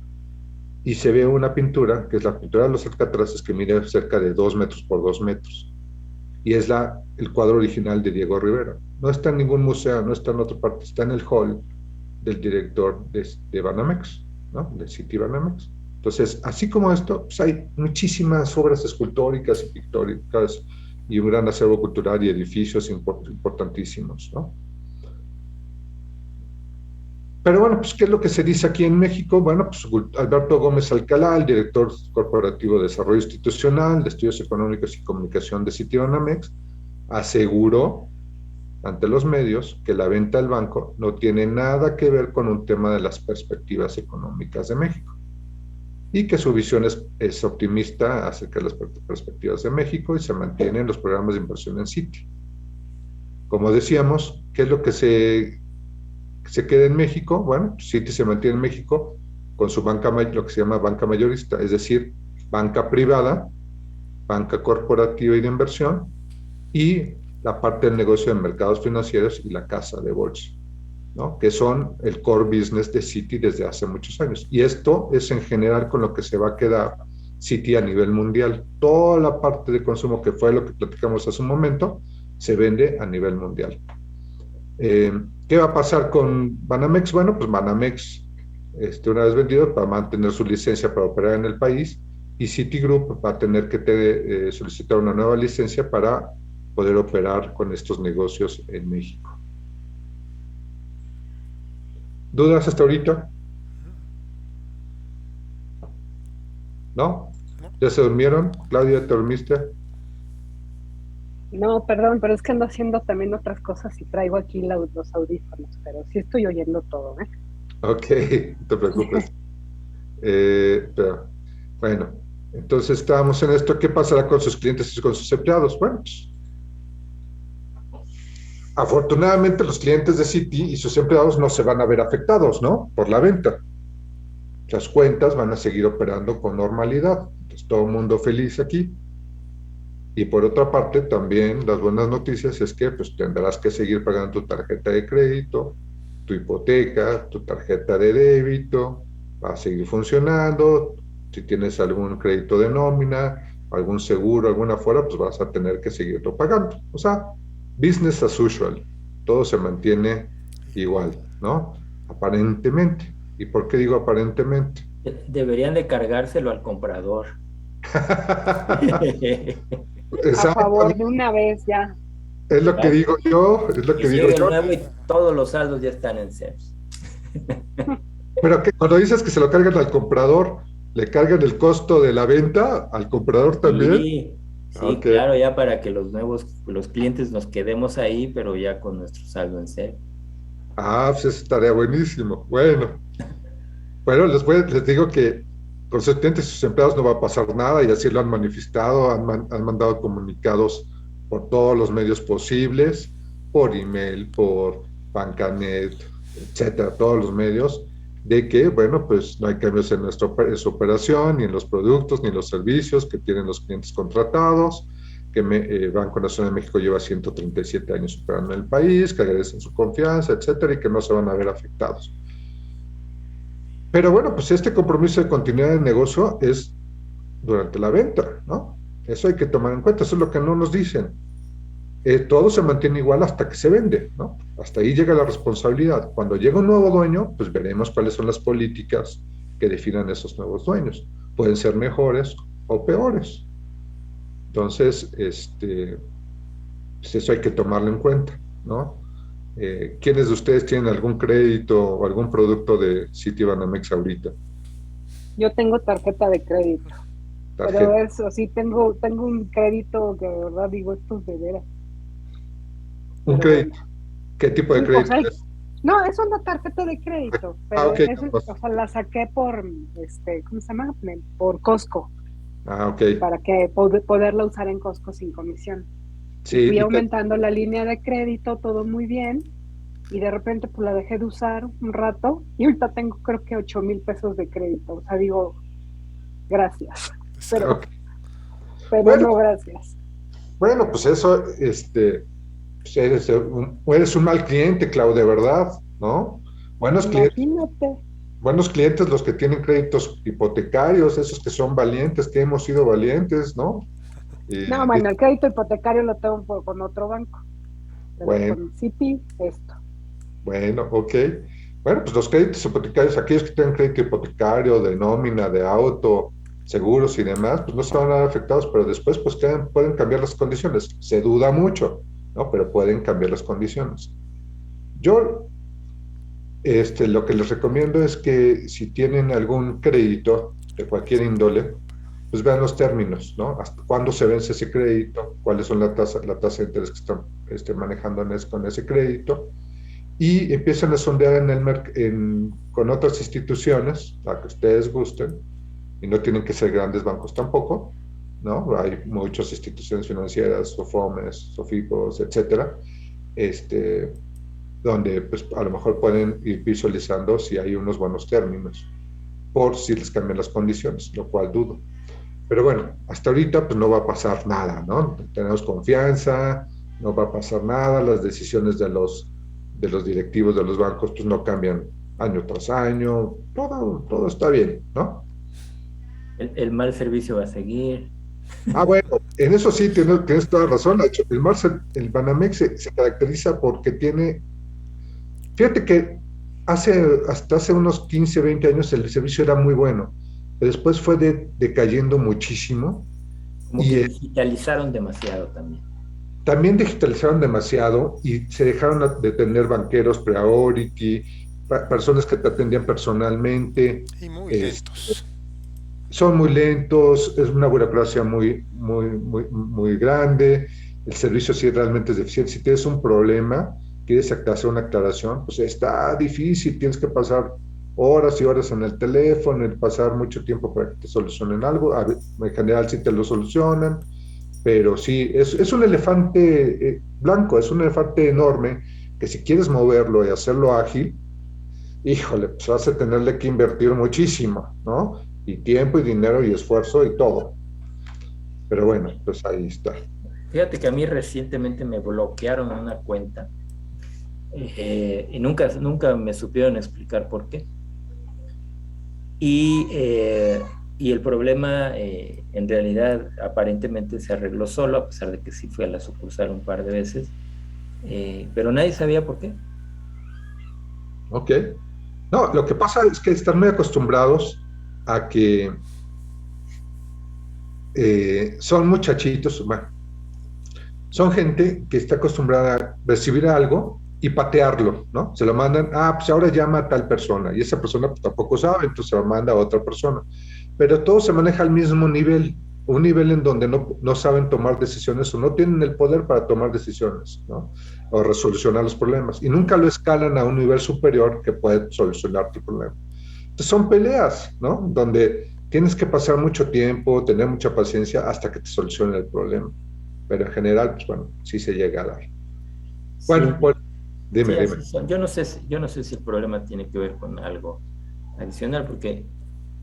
y se ve una pintura, que es la pintura de los Alcatraces, que mide cerca de 2 metros por 2 metros, y es el cuadro original de Diego Rivera. No está en ningún museo, no está en otra parte, está en el hall del director de Banamex, ¿no? De City Banamex. Entonces, así como esto, pues hay muchísimas obras escultóricas y pictóricas y un gran acervo cultural y edificios importantísimos, ¿no? Pero bueno, pues, ¿qué es lo que se dice aquí en México? Bueno, pues Alberto Gómez Alcalá, el director corporativo de Desarrollo Institucional, de Estudios Económicos y Comunicación de Citibanamex, aseguró ante los medios que la venta del banco no tiene nada que ver con un tema de las perspectivas económicas de México y que su visión es optimista acerca de las perspectivas de México y se mantienen los programas de inversión en Citi. Como decíamos, ¿qué es lo que se queda en México? Bueno, Citi se mantiene en México con su banca, lo que se llama banca mayorista, es decir, banca privada, banca corporativa y de inversión, y la parte del negocio de mercados financieros y la casa de bolsa, ¿no? Que son el core business de Citi desde hace muchos años. Y esto es en general con lo que se va a quedar Citi a nivel mundial. Toda la parte de consumo, que fue lo que platicamos hace un momento, se vende a nivel mundial. ¿Qué va a pasar con Banamex? Bueno, pues Banamex, una vez vendido, va a mantener su licencia para operar en el país, y Citigroup va a tener que solicitar una nueva licencia para poder operar con estos negocios en México. ¿Dudas hasta ahorita? ¿No? ¿Ya se durmieron? Claudia, ¿te dormiste? No, perdón, pero es que ando haciendo también otras cosas y traigo aquí los audífonos, pero sí estoy oyendo todo, ¿eh? Ok, no te preocupes. Pero, bueno, entonces estábamos en esto. ¿Qué pasará con sus clientes y con sus empleados? Bueno, pues, afortunadamente los clientes de Citi y sus empleados no se van a ver afectados, ¿no? Por la venta. Las cuentas van a seguir operando con normalidad. Entonces, todo el mundo feliz aquí. Y por otra parte, también las buenas noticias es que pues, tendrás que seguir pagando tu tarjeta de crédito, tu hipoteca, tu tarjeta de débito, va a seguir funcionando. Si tienes algún crédito de nómina, algún seguro, alguna fuera, pues vas a tener que seguirlo pagando. O sea, business as usual, todo se mantiene igual, ¿no? Aparentemente. ¿Y por qué digo aparentemente? Deberían de cargárselo al comprador. A favor de una vez ya. Es lo que digo yo, es lo que digo yo. Nuevo y todos los saldos ya están en ceros. Pero que cuando dices que se lo cargan al comprador, ¿le cargan el costo de la venta al comprador también? Sí, okay. Claro, ya para que los clientes nos quedemos ahí, pero ya con nuestro saldo en cero. Ah, pues eso estaría buenísimo. Bueno, les digo que con sus clientes y sus empleados no va a pasar nada, y así lo han manifestado, han mandado comunicados por todos los medios posibles, por email, por Bancanet, etcétera, todos los medios, de que, bueno, pues no hay cambios en su operación, ni en los productos, ni en los servicios que tienen los clientes contratados, que Banco Nacional de México lleva 137 años operando en el país, que agradecen su confianza, etcétera, y que no se van a ver afectados. Pero bueno, pues este compromiso de continuidad del negocio es durante la venta, ¿no? Eso hay que tomar en cuenta, eso es lo que no nos dicen. Todo se mantiene igual hasta que se vende, ¿no? Hasta ahí llega la responsabilidad. Cuando llega un nuevo dueño, pues veremos cuáles son las políticas que definan esos nuevos dueños. Pueden ser mejores o peores. Entonces, pues eso hay que tomarlo en cuenta, ¿no? ¿Quiénes de ustedes tienen algún crédito o algún producto de Citibanamex ahorita? Yo tengo tarjeta de crédito. tarjeta. Pero eso, sí, tengo un crédito que de verdad digo, esto es de veras. ¿Un crédito? ¿Qué tipo de Sí, crédito o sea, es? No, es una tarjeta de crédito, pero ok. o sea, la saqué por, ¿cómo se llama? Por Costco, Ok. para que poderla usar en Costco sin comisión. Sí, Y fui aumentando la línea de crédito, todo muy bien, y de repente pues la dejé de usar un rato, y ahorita tengo creo que 8,000 pesos de crédito. O sea, digo, gracias, pero Bueno. no gracias. Bueno, pues eso, pues eres un mal cliente, Clau, de verdad, ¿no? Imagínate. Buenos clientes los que tienen créditos hipotecarios, esos que son valientes, que hemos sido valientes, ¿no? No, bueno, el crédito hipotecario lo tengo con otro banco, pero bueno, con Citi, esto. Bueno, ok. Bueno, pues los créditos hipotecarios, aquellos que tienen crédito hipotecario, de nómina, de auto, seguros y demás, pues no se van a ver afectados, pero después pues pueden cambiar las condiciones. Se duda mucho, ¿no? Pero pueden cambiar las condiciones. Yo, lo que les recomiendo es que si tienen algún crédito de cualquier índole, pues vean los términos, ¿no? Hasta cuándo se vence ese crédito, cuáles son la tasa de interés que están manejando con ese crédito, y empiezan a sondear con otras instituciones, a que ustedes gusten, y no tienen que ser grandes bancos tampoco, ¿no? Hay muchas instituciones financieras, SOFOMES, SOFIPOS, etcétera, donde pues a lo mejor pueden ir visualizando si hay unos buenos términos, por si les cambian las condiciones, lo cual dudo. Pero bueno, hasta ahorita pues no va a pasar nada, ¿no? Tenemos confianza, no va a pasar nada, las decisiones de los directivos de los bancos pues no cambian año tras año, todo está bien, ¿no? El mal servicio va a seguir. Bueno, en eso sí tienes toda razón. El Banamex se caracteriza porque fíjate que hasta hace unos 15, 20 años el servicio era muy bueno, pero después fue decayendo muchísimo. Como que digitalizaron demasiado también. También digitalizaron demasiado y se dejaron de tener banqueros priority, personas que te atendían personalmente. Y muy lentos. Son muy lentos, es una burocracia muy grande, el servicio sí realmente es deficiente. Si tienes un problema, quieres hacer una aclaración, pues está difícil, tienes que pasar horas y horas en el teléfono, y pasar mucho tiempo para que te solucionen algo. En general sí te lo solucionan, pero sí, es un elefante blanco, es un elefante enorme, que si quieres moverlo y hacerlo ágil, híjole, pues vas a tenerle que invertir muchísimo, ¿no? Y tiempo y dinero y esfuerzo y todo. Pero bueno, pues ahí está. Fíjate que a mí recientemente me bloquearon una cuenta y nunca me supieron explicar por qué. Y el problema en realidad aparentemente se arregló solo, a pesar de que sí fui a la sucursal un par de veces, pero nadie sabía por qué. Ok. No, lo que pasa es que están muy acostumbrados a que son muchachitos, bueno, son gente que está acostumbrada a recibir algo y patearlo, ¿no? Se lo mandan, pues ahora llama a tal persona, y esa persona pues, tampoco sabe, entonces se lo manda a otra persona. Pero todo se maneja al mismo nivel, un nivel en donde no saben tomar decisiones o no tienen el poder para tomar decisiones, ¿no? O resolucionar los problemas, y nunca lo escalan a un nivel superior que puede solucionar tu problema. Entonces son peleas, ¿no? Donde tienes que pasar mucho tiempo, tener mucha paciencia hasta que te solucione el problema. Pero en general, pues bueno, sí se llega a dar. Bueno, sí. pues, dime. Yo no sé si el problema tiene que ver con algo adicional, porque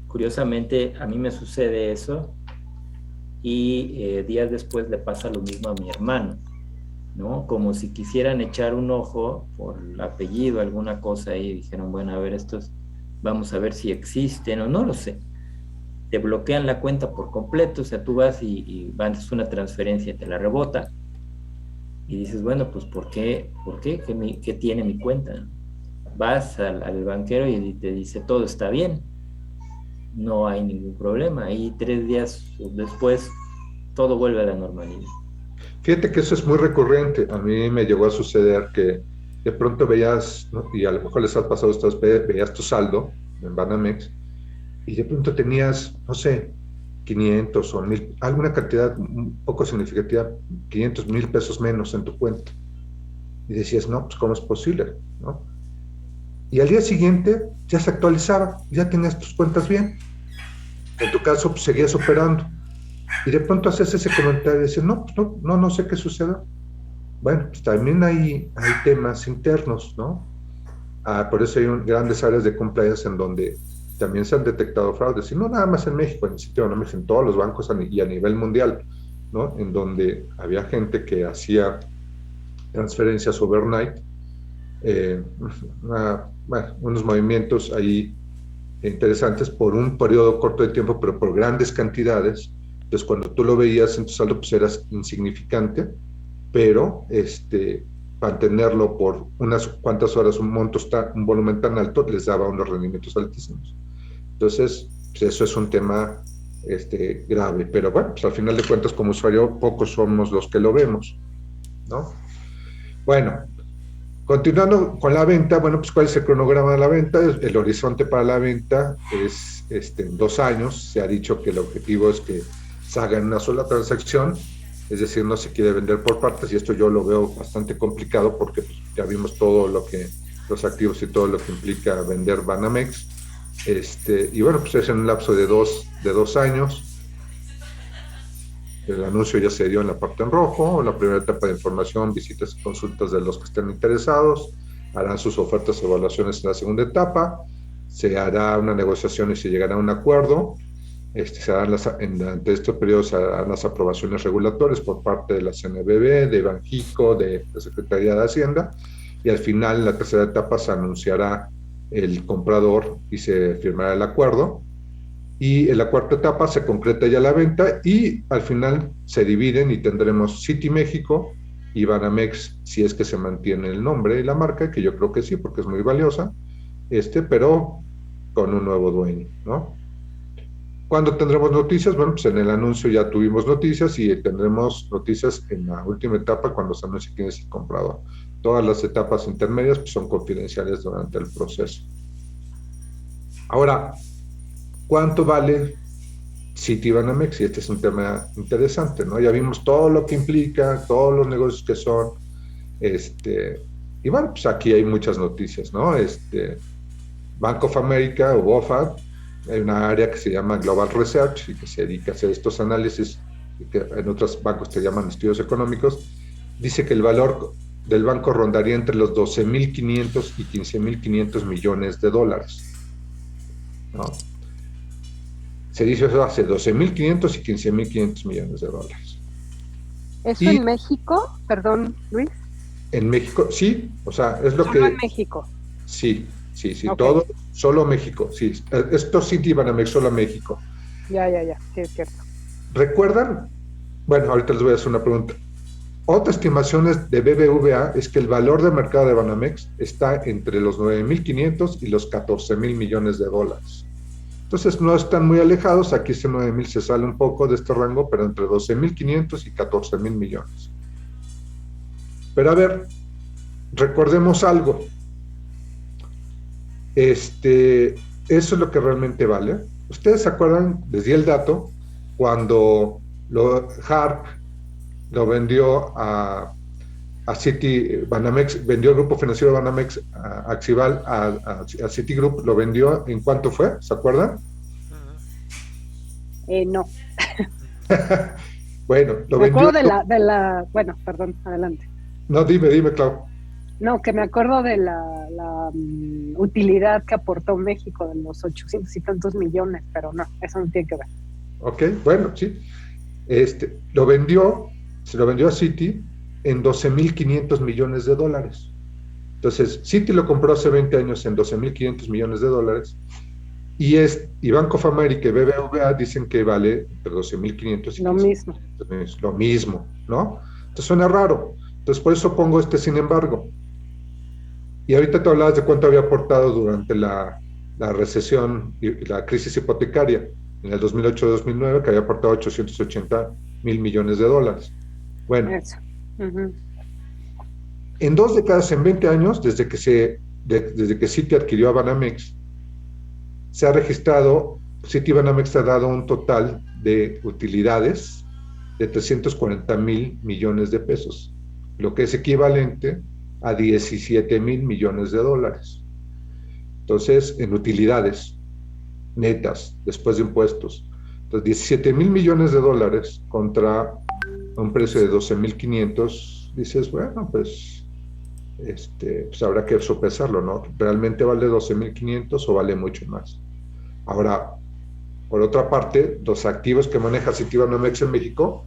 curiosamente a mí me sucede eso y días después le pasa lo mismo a mi hermano, ¿no? Como si quisieran echar un ojo por el apellido, alguna cosa ahí, y dijeron, bueno, a ver, vamos a ver si existen o no lo sé. Te bloquean la cuenta por completo, o sea, tú vas y haces una transferencia y te la rebota. Y dices, bueno, pues ¿por qué? ¿Qué tiene mi cuenta? Vas al banquero y te dice, todo está bien, no hay ningún problema. Y 3 días después, todo vuelve a la normalidad. Fíjate que eso es muy recurrente. A mí me llegó a suceder que de pronto veías, ¿no? Y a lo mejor les ha pasado a ustedes, veías tu saldo en Banamex, y de pronto tenías, no sé, 500 o 1,000, alguna cantidad un poco significativa, 500, 1,000 pesos menos en tu cuenta. Y decías, no, pues ¿cómo es posible? ¿No? Y al día siguiente ya se actualizaba, ya tenías tus cuentas bien. En tu caso, pues seguías operando. Y de pronto haces ese comentario y dices, no, pues no sé qué suceda. Bueno, pues también hay temas internos, ¿no? Por eso hay grandes áreas de compliance en donde también se han detectado fraudes, y no nada más en México, en el sitio de Banamex, en todos los bancos y a nivel mundial, ¿no? En donde había gente que hacía transferencias overnight, unos movimientos ahí interesantes por un periodo corto de tiempo, pero por grandes cantidades. Entonces, cuando tú lo veías en tu saldo, pues eras insignificante, pero mantenerlo por unas cuantas horas, un volumen tan alto, les daba unos rendimientos altísimos. Entonces, pues eso es un tema grave, pero bueno, pues al final de cuentas, como usuario, pocos somos los que lo vemos, ¿no? Bueno, continuando con la venta, bueno, pues ¿cuál es el cronograma de la venta? El horizonte para la venta es en 2 años. Se ha dicho que el objetivo es que se haga en una sola transacción, es decir, no se quiere vender por partes, y esto yo lo veo bastante complicado porque pues, ya vimos todo lo que, los activos y todo lo que implica vender Banamex. Y bueno, pues es en un lapso de dos años. El anuncio ya se dio en la parte en rojo, la primera etapa de información, visitas y consultas de los que estén interesados, harán sus ofertas y evaluaciones en la segunda etapa, se hará una negociación y se llegará a un acuerdo, durante este periodo se harán las aprobaciones regulatorias por parte de la CNBV, de Banxico, de la Secretaría de Hacienda, y al final, en la tercera etapa, se anunciará el comprador y se firmará el acuerdo. Y en la cuarta etapa se concreta ya la venta y al final se dividen y tendremos Citi México y Banamex, si es que se mantiene el nombre y la marca, que yo creo que sí, porque es muy valiosa, pero con un nuevo dueño, ¿no? ¿Cuándo tendremos noticias? Bueno, pues en el anuncio ya tuvimos noticias y tendremos noticias en la última etapa cuando se anuncie quién es el comprador. Todas las etapas intermedias pues, son confidenciales durante el proceso. Ahora, ¿cuánto vale Citi Banamex? Y este es un tema interesante, ¿no? Ya vimos todo lo que implica, todos los negocios que son, y bueno, pues aquí hay muchas noticias, ¿no? Bank of America o BOFA, hay una área que se llama Global Research y que se dedica a hacer estos análisis, y que en otros bancos te llaman estudios económicos, dice que el valor del banco rondaría entre los 12.500 y 15.500 millones de dólares, ¿no? Se dice eso hace 12.500 y 15.500 millones de dólares. ¿Eso en México? Perdón, Luis. En México, sí, o sea, es lo Solo que... en México. Sí, okay. Todo, solo México, sí. Esto Citi Banamex, solo México. Ya, sí, es cierto. ¿Recuerdan? Bueno, ahorita les voy a hacer una pregunta. Otra estimaciones de BBVA es que el valor de mercado de Banamex está entre los 9.500 y los 14.000 millones de dólares. Entonces no están muy alejados, aquí ese 9.000 se sale un poco de este rango, pero entre 12.500 y 14.000 millones. Pero a ver, recordemos algo. Eso es lo que realmente vale. ¿Ustedes se acuerdan? Les di el dato, cuando Harp lo vendió a Citi, Banamex, vendió el grupo financiero Banamex a Axival, a Citigroup, lo vendió, ¿en cuánto fue? ¿Se acuerdan? No. Bueno, lo me vendió... acuerdo de la... Bueno, perdón, adelante. No, dime, Clau. No, que me acuerdo de la utilidad que aportó México de los 800 y tantos millones, pero no, eso no tiene que ver. Ok, bueno, sí. Se lo vendió a Citi en 12.500 millones de dólares. Entonces, Citi lo compró hace 20 años en 12.500 millones de dólares y Bank of America y BBVA dicen que vale entre 12.500 y lo mismo. Lo mismo, ¿no? Entonces suena raro. Entonces por eso pongo sin embargo. Y ahorita te hablabas de cuánto había aportado durante la recesión y la crisis hipotecaria en el 2008-2009, que había aportado 880.000 millones de dólares. Bueno, en 2 décadas, en 20 años, desde que Citi adquirió a Banamex, se ha registrado, Citi Banamex ha dado un total de utilidades de 340,000 millones de pesos, lo que es equivalente a 17,000 millones de dólares. Entonces, en utilidades netas, después de impuestos. Entonces, 17,000 millones de dólares contra un precio de 12,500, dices, bueno, pues habrá que sopesarlo, ¿no? ¿Realmente vale 12,500 o vale mucho más? Ahora, por otra parte, los activos que maneja Citibanamex en México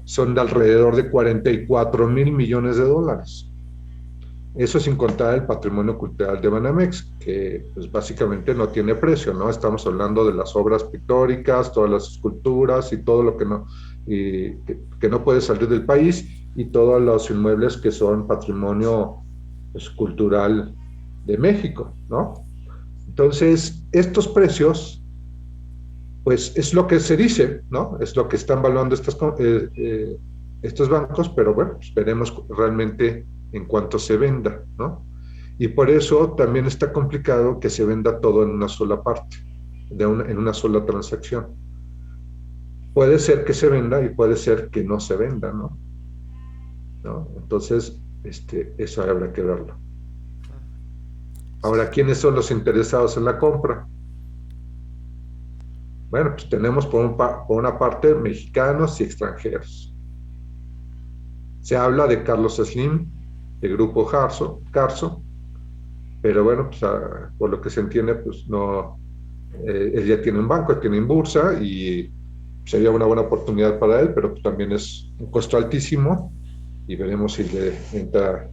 son de alrededor de 44,000 millones de dólares. Eso sin contar el patrimonio cultural de Banamex, que pues básicamente no tiene precio, ¿no? Estamos hablando de las obras pictóricas, todas las esculturas y todo lo que no puede salir del país, y todos los inmuebles que son patrimonio pues, cultural de México, ¿no? Entonces, estos precios, pues es lo que se dice, ¿no? Es lo que están valuando estos bancos, pero bueno, pues veremos realmente en cuanto se venda, ¿no? Y por eso también está complicado que se venda todo en una sola parte, en una sola transacción. Puede ser que se venda y puede ser que no se venda, ¿no? Entonces, eso habrá que verlo. Ahora, ¿quiénes son los interesados en la compra? Bueno, pues tenemos por una parte mexicanos y extranjeros. Se habla de Carlos Slim, de Grupo Carso, pero bueno, pues por lo que se entiende, pues no, él ya tiene un banco, tiene Inbursa, y sería una buena oportunidad para él, pero pues también es un costo altísimo, y veremos si le entra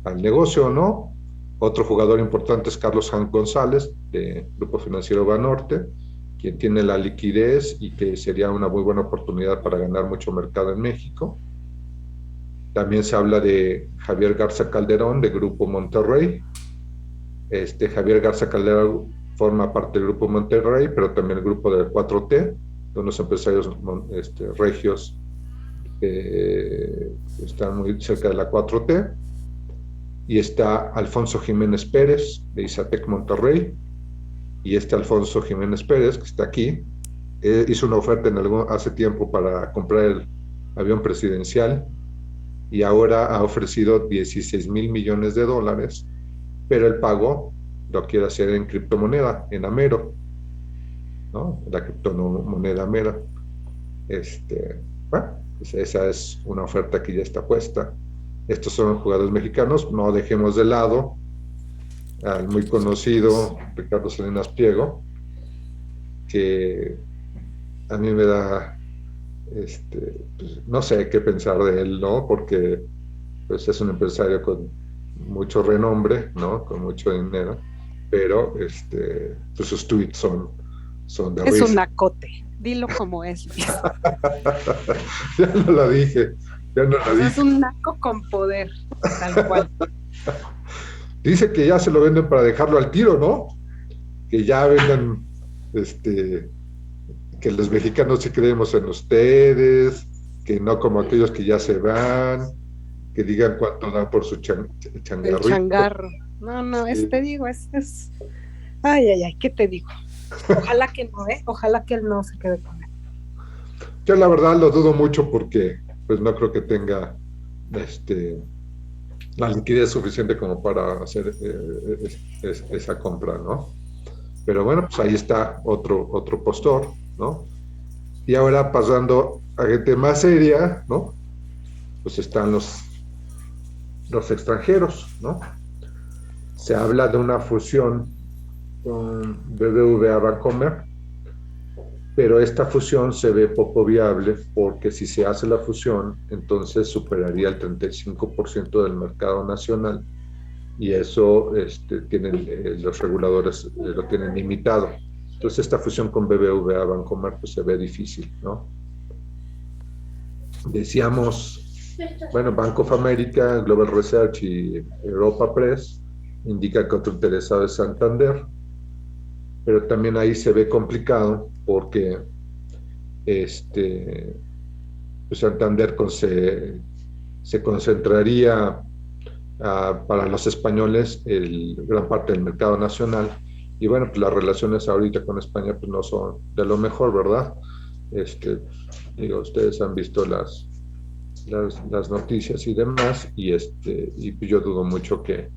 al negocio o no. Otro jugador importante es Carlos González, de Grupo Financiero Banorte, quien tiene la liquidez y que sería una muy buena oportunidad para ganar mucho mercado en México. También se habla de Javier Garza Calderón, de Grupo Monterrey. Javier Garza Calderón forma parte del Grupo Monterrey, pero también el grupo de 4T, de unos empresarios regios que están muy cerca de la 4T. Y está Alfonso Jiménez Pérez, de Isatec Monterrey. Y Alfonso Jiménez Pérez, que está aquí, hizo una oferta hace tiempo para comprar el avión presidencial, y ahora ha ofrecido 16,000 millones de dólares, pero el pago lo quiere hacer en criptomoneda, en Amero, ¿no? La criptomoneda Amero. Bueno, pues esa es una oferta que ya está puesta. Estos son jugadores mexicanos. No dejemos de lado al muy conocido Ricardo Salinas Pliego, que a mí me da pues, no sé qué pensar de él, ¿no? Porque pues es un empresario con mucho renombre, ¿no? Con mucho dinero, pero pues sus tweets son de risa. Es un nacote, dilo como es. Ya no lo dije. Es un naco con poder, tal cual. Dice que ya se lo venden para dejarlo al tiro, ¿no? Que ya vendan, que los mexicanos sí creemos en ustedes, que no como aquellos que ya se van, que digan cuánto dan por su changarrito. El changarro. No, sí. Te digo, es... Ay, ¿qué te digo? Ojalá que no, ojalá que él no se quede con él. Yo la verdad lo dudo mucho porque pues no creo que tenga la liquidez suficiente como para hacer esa compra, ¿no? Pero bueno, pues ahí está otro postor, ¿no? Y ahora pasando a gente más seria, ¿no? Pues están los extranjeros, ¿no? Se habla de una fusión con BBVA Bancomer, pero esta fusión se ve poco viable porque si se hace la fusión, entonces superaría el 35% del mercado nacional, y eso los reguladores lo tienen limitado. Entonces esta fusión con BBVA Bancomer pues se ve difícil, ¿no? Decíamos, bueno, Bank of America, Global Research y Europa Press indica que otro interesado es Santander, pero también ahí se ve complicado porque pues Santander se concentraría para los españoles gran parte del mercado nacional, y bueno, pues las relaciones ahorita con España pues no son de lo mejor, ¿verdad? Digo, ustedes han visto las noticias y demás, y yo dudo mucho que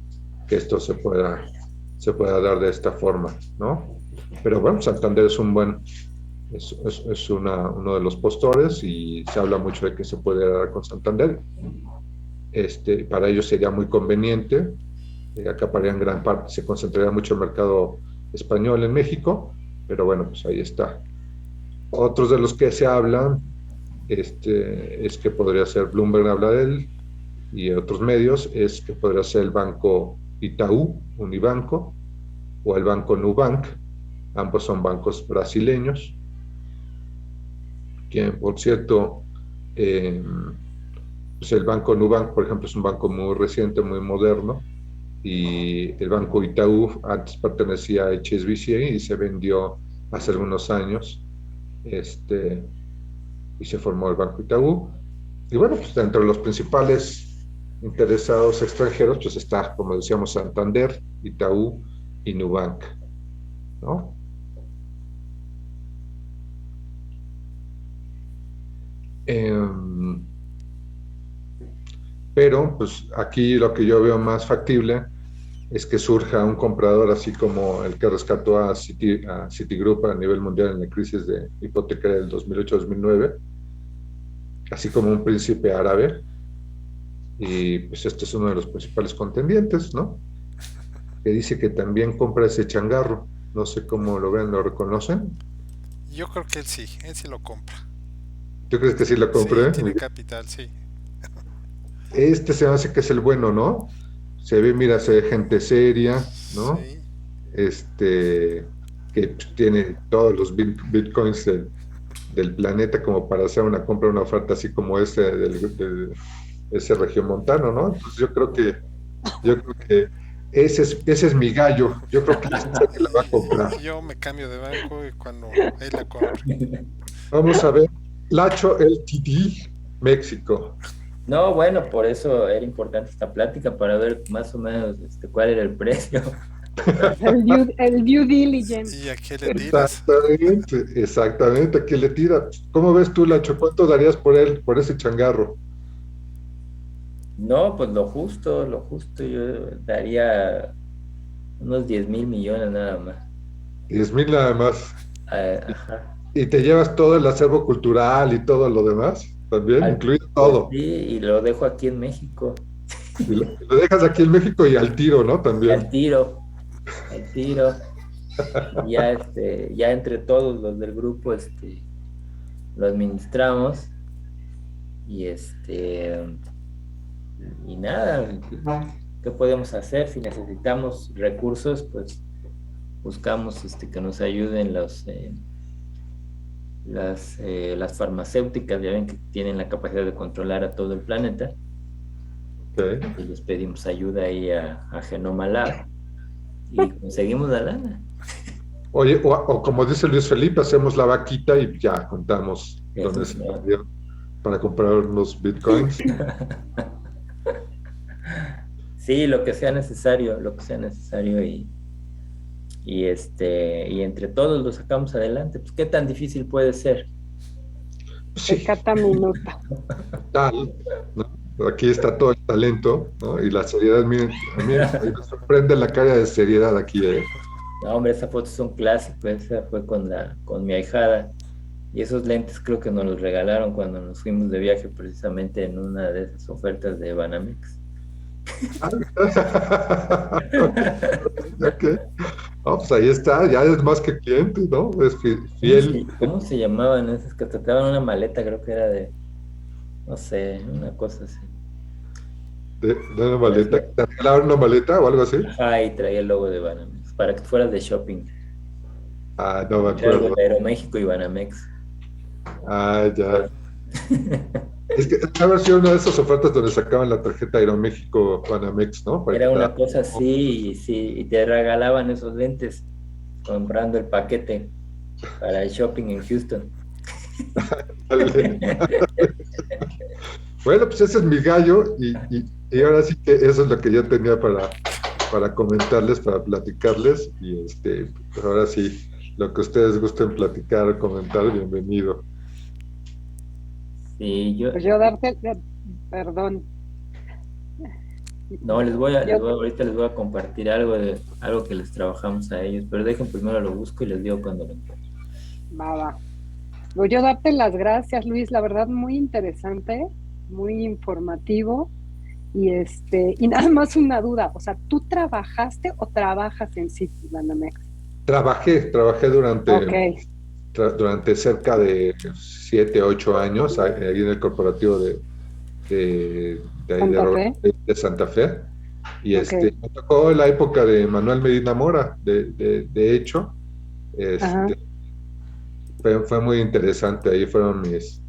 esto se pueda dar de esta forma, ¿no? Pero bueno, Santander es uno de los postores, y se habla mucho de que se puede dar con Santander. Para ellos sería muy conveniente, acapararían gran parte, se concentraría mucho el mercado español en México, pero bueno, pues ahí está. Otros de los que se hablan es que podría ser, Bloomberg habla de él, y otros medios, es que podría ser el banco Itaú, Unibanco, o el banco Nubank. Ambos son bancos brasileños, que por cierto, pues el banco Nubank, por ejemplo, es un banco muy reciente, muy moderno, y el banco Itaú antes pertenecía a HSBC y se vendió hace algunos años, y se formó el banco Itaú. Y bueno, pues entre los principales interesados extranjeros, pues está, como decíamos, Santander, Itaú y Nubank, ¿no? Pero pues aquí lo que yo veo más factible es que surja un comprador así como el que rescató a Citigroup a nivel mundial en la crisis de hipotecaria del 2008-2009, así como un príncipe árabe, y pues este es uno de los principales contendientes, ¿no? Que dice que también compra ese changarro. No sé cómo lo ven, ¿lo reconocen? Yo creo que él sí lo compra. ¿Tú crees que sí lo compra? Sí, tiene capital, sí. Se me hace que es el bueno, ¿no? Se ve gente seria, ¿no? Sí. Que tiene todos los bitcoins del planeta como para hacer una oferta así como ese regiomontano, ¿no? Entonces yo creo que ese es mi gallo. Yo creo que ese es el que la va a comprar. Yo me cambio de banco y cuando él la compre. Vamos a ver. Lacho LTD, México. No, bueno, por eso era importante esta plática, para ver más o menos cuál era el precio. El due diligence. ¿Y a qué le tiras? Exactamente, ¿a qué le tiras? ¿Cómo ves tú, Lacho? ¿Cuánto darías por ese changarro? No, pues lo justo, yo daría unos 10,000 millones nada más. 10,000 nada más. Ajá. ¿Y te llevas todo el acervo cultural y todo lo demás? También, incluido todo. Sí, y lo dejo aquí en México. Y lo dejas aquí en México y al tiro, ¿no? También. Al tiro. Ya entre todos los del grupo lo administramos, y nada, ¿qué podemos hacer? Si necesitamos recursos, pues buscamos que nos ayuden las farmacéuticas. Ya ven que tienen la capacidad de controlar a todo el planeta. Okay. Y les pedimos ayuda ahí a Genoma Lab y conseguimos la lana. Oye, o como dice Luis Felipe, hacemos la vaquita y ya contamos dónde se perdió para comprar unos bitcoins. Sí, lo que sea necesario, y entre todos lo sacamos adelante. Pues qué tan difícil puede ser. Sí. Cata minuta. Tal, ¿no? Aquí está todo el talento, ¿no? Y la seriedad. Miren, a mí me sorprende la cara de seriedad aquí, ¿eh? No, hombre, esa foto es un clásico. Esa fue con mi ahijada, y esos lentes creo que nos los regalaron cuando nos fuimos de viaje, precisamente en una de esas ofertas de Banamex. Okay. No, pues ahí está, ya es más que cliente, ¿no? Es fiel. Sí, ¿cómo se llamaban esas que trataban una maleta? Creo que era de, no sé, una cosa así. ¿De una maleta? ¿Te regalaron una maleta o algo así? Ajá, y traía el logo de Banamex, para que fueras de shopping. Ah, no me acuerdo. De Aeroméxico y Banamex. Ah, ya. Es que haber sido una de esas ofertas donde sacaban la tarjeta Aeroméxico Banamex, ¿no? Era una cosa así, y te regalaban esos lentes comprando el paquete para el shopping en Houston. Bueno, pues ese es mi gallo, y ahora sí que eso es lo que yo tenía para comentarles, para platicarles, y pues ahora sí, lo que ustedes gusten platicar o comentar, bienvenido. Sí, Pues yo darte, perdón. No, ahorita les voy a compartir algo que les trabajamos a ellos, pero dejen primero lo busco y les digo cuando lo encuentro. Va. Voy a darte las gracias, Luis, la verdad muy interesante, muy informativo. Y nada más una duda, o sea, ¿tú trabajaste o trabajas en Citibanamex? Trabajé durante cerca de 7, 8 años ahí en el corporativo de Santa Fe. Y me tocó la época de Manuel Medina Mora, de hecho. Fue muy interesante, ahí fueron mis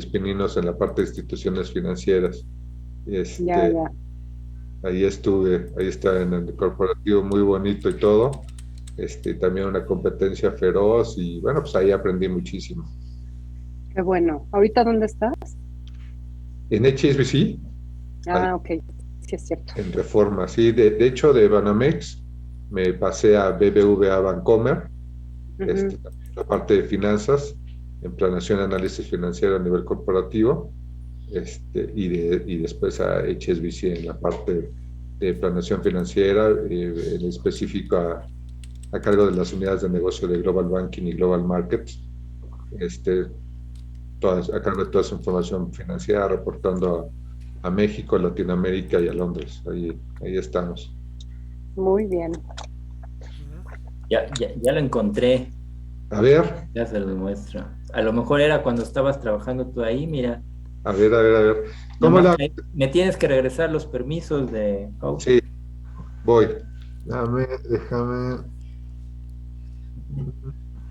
pininos en la parte de instituciones financieras. Ahí estaba en el corporativo muy bonito y todo. También una competencia feroz y bueno, pues ahí aprendí muchísimo. Qué bueno. ¿Ahorita dónde estás? En HSBC. Ok, sí es cierto. En Reforma, sí. De hecho, de Banamex me pasé a BBVA Bancomer, la parte de finanzas, en planeación y análisis financiero a nivel corporativo, y después a HSBC en la parte de planeación financiera, en específico a cargo de las unidades de negocio de Global Banking y Global Markets, a cargo de toda su información financiera, reportando a México, Latinoamérica y a Londres. Ahí estamos. Muy bien. Ya lo encontré. A ver. Ya se lo muestro. A lo mejor era cuando estabas trabajando tú ahí, mira. A ver. Me tienes que regresar los permisos de... Sí, voy. Déjame.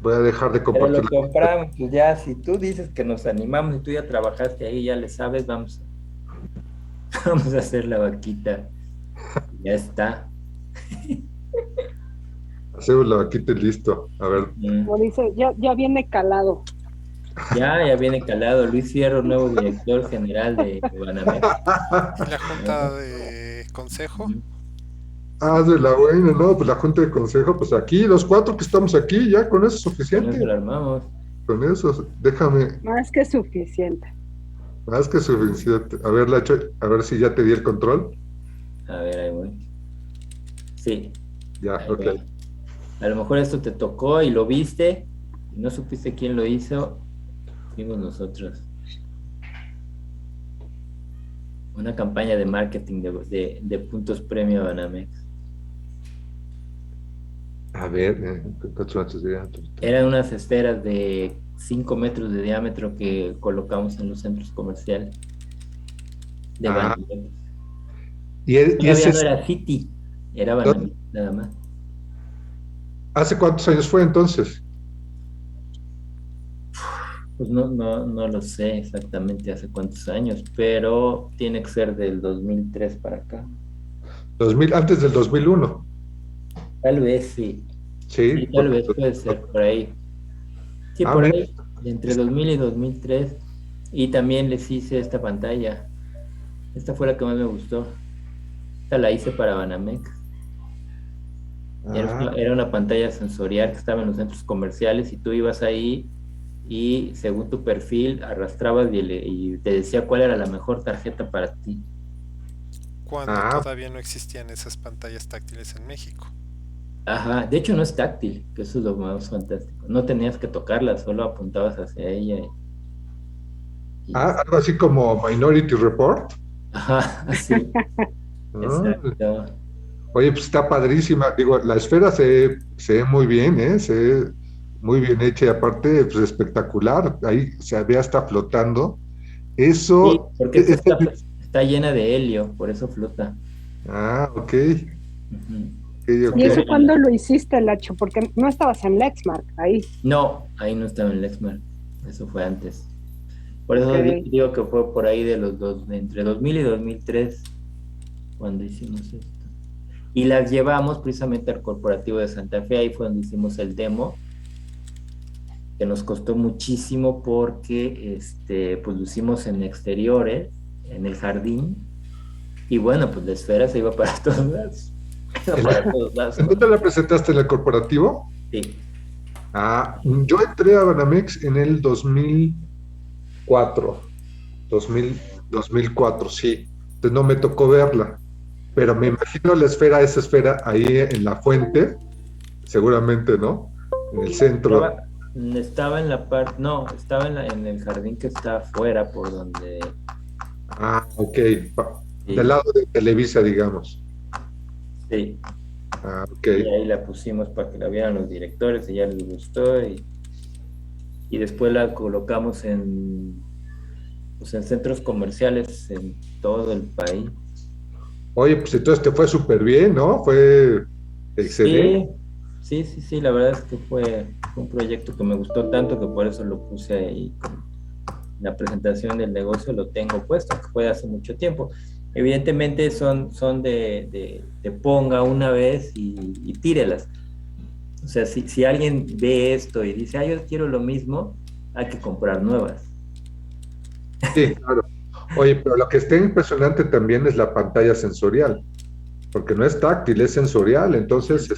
Voy a dejar de compartir. Pero lo compramos, pues ya, si tú dices que nos animamos y tú ya trabajaste ahí, ya le sabes, vamos a hacer la vaquita. Ya está. Hacemos la vaquita y listo. A ver. Como dice, ya viene calado. Ya viene calado. Luis Fierro, nuevo director general de Banamex. ¿Y la junta de consejo? De la buena, no, pues la junta de consejo, pues aquí, los 4 que estamos aquí, ya con eso es suficiente. Con eso lo armamos. Con eso, déjame. Más que suficiente. Más que suficiente. A ver, Lacho, a ver si ya te di el control. A ver, ahí voy. Sí. Ya, ahí ok. voy. A lo mejor esto te tocó y lo viste, y no supiste quién lo hizo, fuimos nosotros. Una campaña de marketing de puntos premio a Banamex. A ver, Eran unas esferas de 5 metros de diámetro que colocamos en los centros comerciales de Banamex. Todavía no era Citi, era Banamex nada más. ¿Hace cuántos años fue entonces? Pues no lo sé exactamente hace cuántos años, pero tiene que ser del 2003 para acá. Antes del 2001. Tal vez sí. Sí, tal vez puede ser por ahí. Sí, por ahí, entre 2000 y 2003. Y también les hice esta pantalla. Esta fue la que más me gustó. Esta la hice para Banamex. Era una pantalla sensorial que estaba en los centros comerciales y tú ibas ahí y según tu perfil arrastrabas y te decía cuál era la mejor tarjeta para ti. Cuando todavía no existían esas pantallas táctiles en México. Ajá, de hecho no es táctil, que eso es lo más fantástico. No tenías que tocarla, solo apuntabas hacia ella. Algo así como Minority Report. Ajá, así. Exacto. Oye, pues está padrísima. Digo, la esfera se ve muy bien, se ve muy bien hecha y aparte, pues espectacular. Ahí se ve hasta flotando. Eso. Sí, porque está llena de helio, por eso flota. Ok. ¿Y eso cuándo lo hiciste, Lacho? Porque no estabas en Lexmark ahí. No, ahí no estaba en Lexmark. Eso fue antes. Por eso digo que fue por ahí de entre 2000 y 2003 cuando hicimos esto. Y las llevamos precisamente al corporativo de Santa Fe. Ahí fue donde hicimos el demo, que nos costó muchísimo porque pues lo hicimos en exteriores, en el jardín. Y bueno, pues la esfera se iba para todos lados. ¿En dónde la presentaste, en el corporativo? Sí. Yo entré a Banamex en el 2004, 2004, sí. Entonces no me tocó verla, pero me imagino esa esfera ahí en la fuente, seguramente, ¿no? En el centro. Estaba en la parte, no, estaba en el jardín que está afuera, por donde... Ah, ok. Sí. Del lado de Televisa, digamos. Sí. Ah, ok. Y ahí la pusimos para que la vieran los directores, y ya les gustó, y después la colocamos pues en centros comerciales en todo el país. Oye, pues entonces te fue súper bien, ¿no? Fue excelente. Sí, la verdad es que fue un proyecto que me gustó tanto que por eso lo puse ahí. La presentación del negocio lo tengo puesto, que fue hace mucho tiempo. Evidentemente son de ponga una vez y tírelas. O sea, si alguien ve esto y dice, yo quiero lo mismo, hay que comprar nuevas. Sí, claro. Oye, pero lo que está impresionante también es la pantalla sensorial, porque no es táctil, es sensorial, entonces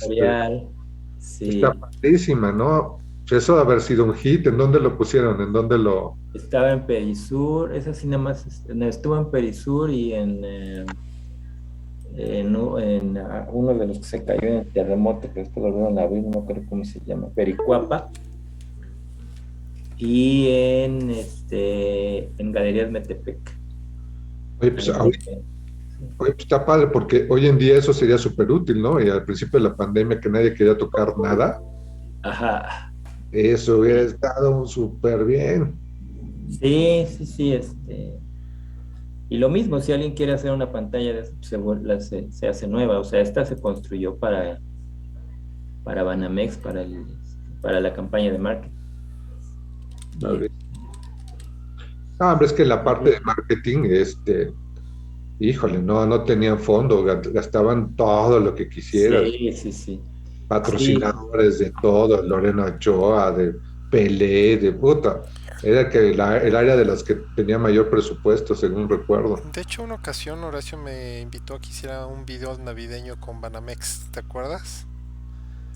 Sí. está padrísima, ¿no? Pues eso de haber sido un hit, ¿en dónde lo pusieron? ¿En dónde lo...? Estaba en Perisur, esa sí nada más estuvo en Perisur y en uno de los que se cayó en el terremoto, que después lo volvieron a abrir, no creo cómo se llama, Pericuapa, y en Galerías Metepec. Oye, pues está padre, porque hoy en día eso sería súper útil, ¿no? Y al principio de la pandemia que nadie quería tocar nada. Ajá. Eso hubiera estado súper bien. Sí. Y lo mismo, si alguien quiere hacer una pantalla de eso, se hace nueva. O sea, esta se construyó para Banamex, para la campaña de marketing. Hombre, es que la parte de marketing, híjole, no tenían fondo, gastaban todo lo que quisieran. Sí. Patrocinadores de todo, Lorena Ochoa, de Pelé, de puta. Era que el área de las que tenía mayor presupuesto, según recuerdo. De hecho, una ocasión Horacio me invitó a que hiciera un video navideño con Banamex, ¿te acuerdas?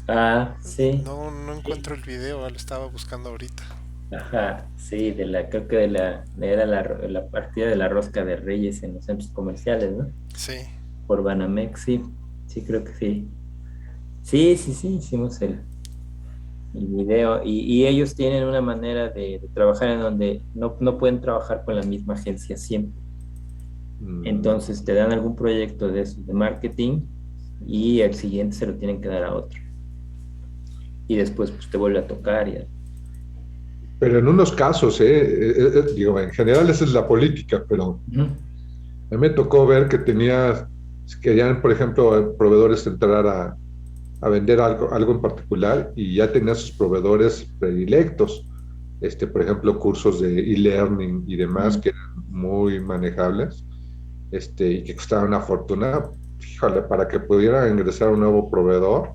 Ah, sí. No encuentro el video, lo estaba buscando ahorita. Ajá, sí, creo que era la partida de la rosca de Reyes en los centros comerciales, ¿no? Sí. Por Banamex, sí, creo que sí. Sí, hicimos el video y ellos tienen una manera de trabajar en donde no pueden trabajar con la misma agencia siempre. Entonces te dan algún proyecto de marketing y el siguiente se lo tienen que dar a otro. Y después pues te vuelve a tocar y... Pero en unos casos, digo, en general esa es la política, pero a mí me tocó ver que querían, por ejemplo, proveedores entrar a vender algo en particular y ya tenía sus proveedores predilectos, por ejemplo, cursos de e-learning y demás que eran muy manejables, y que costaban una fortuna, fíjole, para que pudiera ingresar un nuevo proveedor.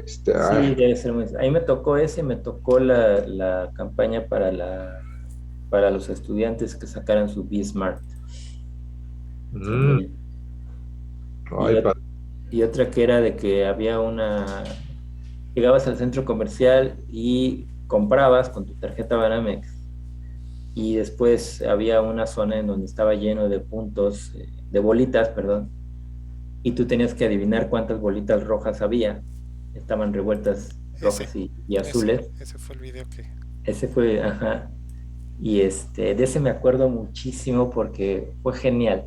Sí, debe ser muy... Ahí me tocó la campaña para los estudiantes que sacaran su B-Smart. Y otra que era de que llegabas al centro comercial y comprabas con tu tarjeta Banamex y después había una zona en donde estaba lleno de puntos, de bolitas, perdón, y tú tenías que adivinar cuántas bolitas rojas había. Estaban revueltas rojas y azules. Ese fue el video que... Ese fue, ajá. Y de ese me acuerdo muchísimo porque fue genial.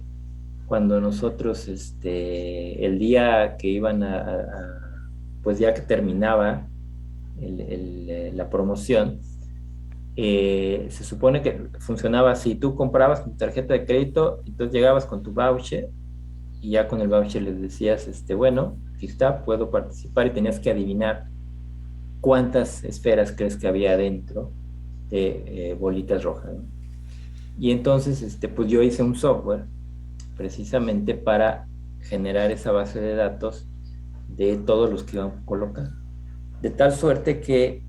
Cuando nosotros, el día que iban pues ya que terminaba la promoción, se supone que funcionaba así. Tú comprabas con tu tarjeta de crédito, entonces llegabas con tu voucher y ya con el voucher les decías, bueno, aquí está, puedo participar, y tenías que adivinar cuántas esferas crees que había adentro de bolitas rojas, ¿no? Y entonces, pues yo hice un software precisamente para generar esa base de datos de todos los que iban a colocar. De tal suerte que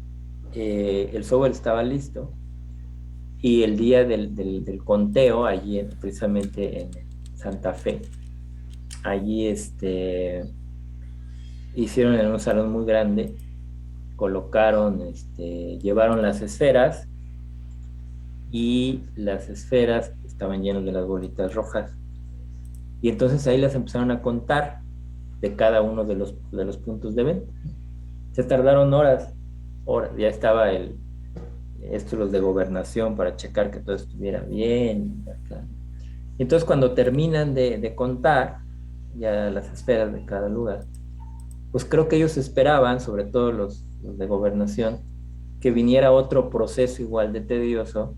el software estaba listo y el día del conteo, allí precisamente en Santa Fe, allí hicieron en un salón muy grande, colocaron, llevaron las esferas y las esferas estaban llenas de las bolitas rojas. Y entonces ahí las empezaron a contar de cada uno de los puntos de venta. Se tardaron horas, ya estaba los de gobernación para checar que todo estuviera bien. Entonces cuando terminan de contar ya las esferas de cada lugar, pues creo que ellos esperaban, sobre todo los de gobernación, que viniera otro proceso igual de tedioso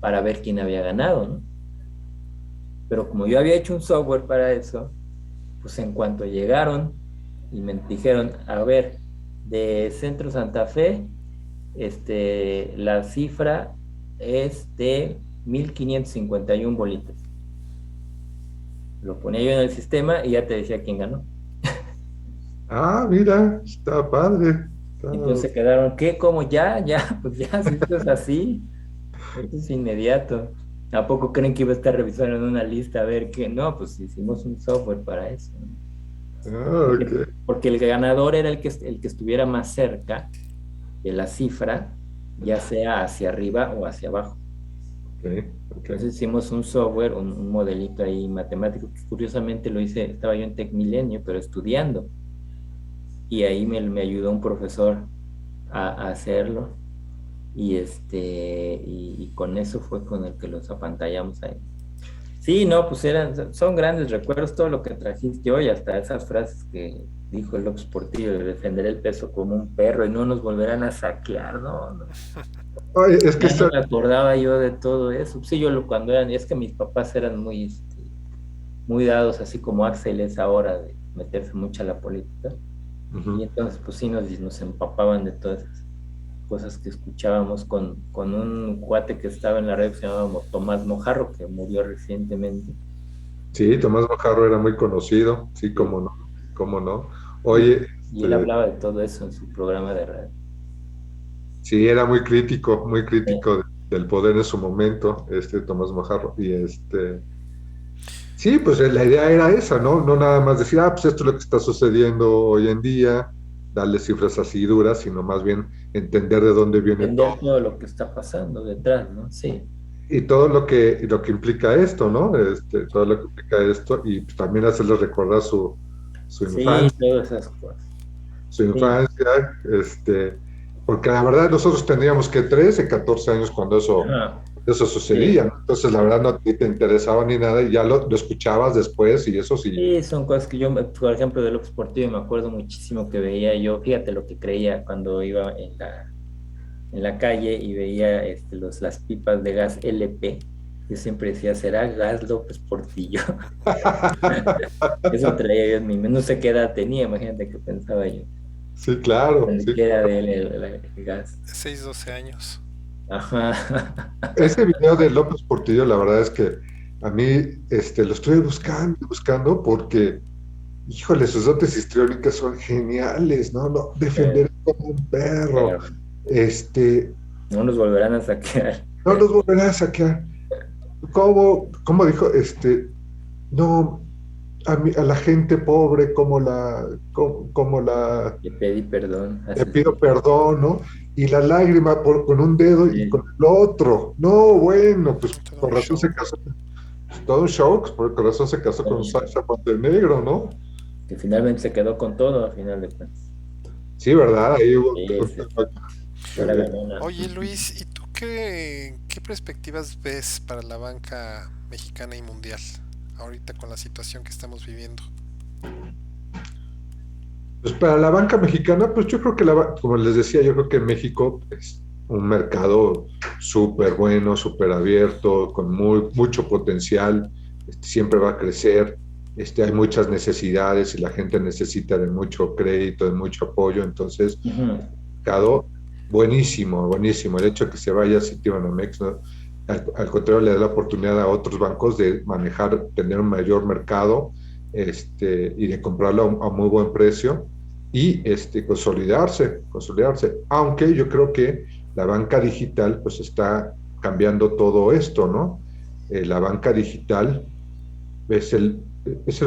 para ver quién había ganado, ¿no? Pero como yo había hecho un software para eso, pues en cuanto llegaron y me dijeron, a ver, de Centro Santa Fe, la cifra es de 1551 bolitas. Lo ponía yo en el sistema y ya te decía quién ganó. Ah, mira, está padre. Entonces se quedaron, ¿qué? ¿Cómo? ¿Ya? Pues ya, si esto es así, esto es inmediato. ¿A poco creen que iba a estar revisando en una lista a ver qué? No, pues hicimos un software para eso, ¿no? Porque el ganador era el que estuviera más cerca de la cifra, ya sea hacia arriba o hacia abajo. Entonces hicimos un software, un modelito ahí matemático, que curiosamente lo hice, estaba yo en Tecmilenio, pero estudiando. Y ahí me ayudó un profesor a hacerlo. Y con eso fue con el que los apantallamos ahí. Sí, no, pues son grandes recuerdos, todo lo que trajiste hoy, hasta esas frases que dijo el López Portillo, de defender el peso como un perro y no nos volverán a saquear, no. Ay, es que no me acordaba yo de todo eso. Sí, cuando es que mis papás eran muy dados, así como Axel es ahora, de meterse mucho a la política. Y entonces pues sí nos empapaban de todas esas cosas que escuchábamos con un cuate que estaba en la red que se llamaba Tomás Mojarro, que murió recientemente. Sí, Tomás Mojarro era muy conocido, sí, cómo no. Oye, y él hablaba de todo eso en su programa de radio. Sí, era muy crítico del poder en su momento, Tomás Mojarro, y sí, pues la idea era esa, ¿no? No nada más decir, pues esto es lo que está sucediendo hoy en día, darle cifras así duras, sino más bien entender de dónde viene todo lo que está pasando detrás, ¿no? Sí. Y todo lo que implica esto, ¿no? Todo lo que implica esto, y pues también hacerles recordar su infancia. Sí, todas esas cosas. Su infancia, porque la verdad nosotros teníamos que 13, 14 años cuando eso sucedía, ¿no? Entonces la verdad no te interesaba ni nada y ya lo escuchabas después y eso sí. Sí, son cosas que yo, por ejemplo, de López Portillo me acuerdo muchísimo que veía yo, fíjate lo que creía cuando iba en la calle y veía las pipas de gas LP. Yo siempre decía, ¿será gas López Portillo? Eso traía yo en mi mente, no sé qué edad tenía, imagínate qué pensaba yo. Sí, claro. Sí, que era de él el gas. 6, 12 años. Ajá. Ese video de López Portillo, la verdad es que a mí lo estuve buscando porque, híjole, sus dotes histriónicas son geniales, ¿no? Defender como un perro. No nos volverán a saquear. No nos volverán a saquear. ¿Cómo dijo? No, a la gente pobre, como la Le pedí perdón. Le pido perdón, ¿no? Y la lágrima con un dedo y con el otro. No, bueno, pues con razón se casó. Todo un shock, porque con razón se casó con Sasha Montenegro, ¿no? Que finalmente se quedó con todo, al final de cuentas. Sí, ¿verdad? Ahí hubo... Oye, Luis, ¿y tú qué perspectivas ves para la banca mexicana y mundial ahorita con la situación que estamos viviendo? Pues para la banca mexicana, pues yo creo que, como les decía, yo creo que México es un mercado súper bueno, súper abierto, con mucho potencial, siempre va a crecer, hay muchas necesidades y la gente necesita de mucho crédito, de mucho apoyo, entonces, mercado buenísimo, buenísimo. El hecho de que se vaya Citibanamex, ¿no? Al contrario, le da la oportunidad a otros bancos de tener un mayor mercado y de comprarlo a muy buen precio y consolidarse, aunque yo creo que la banca digital pues está cambiando todo esto, ¿no? La banca digital es el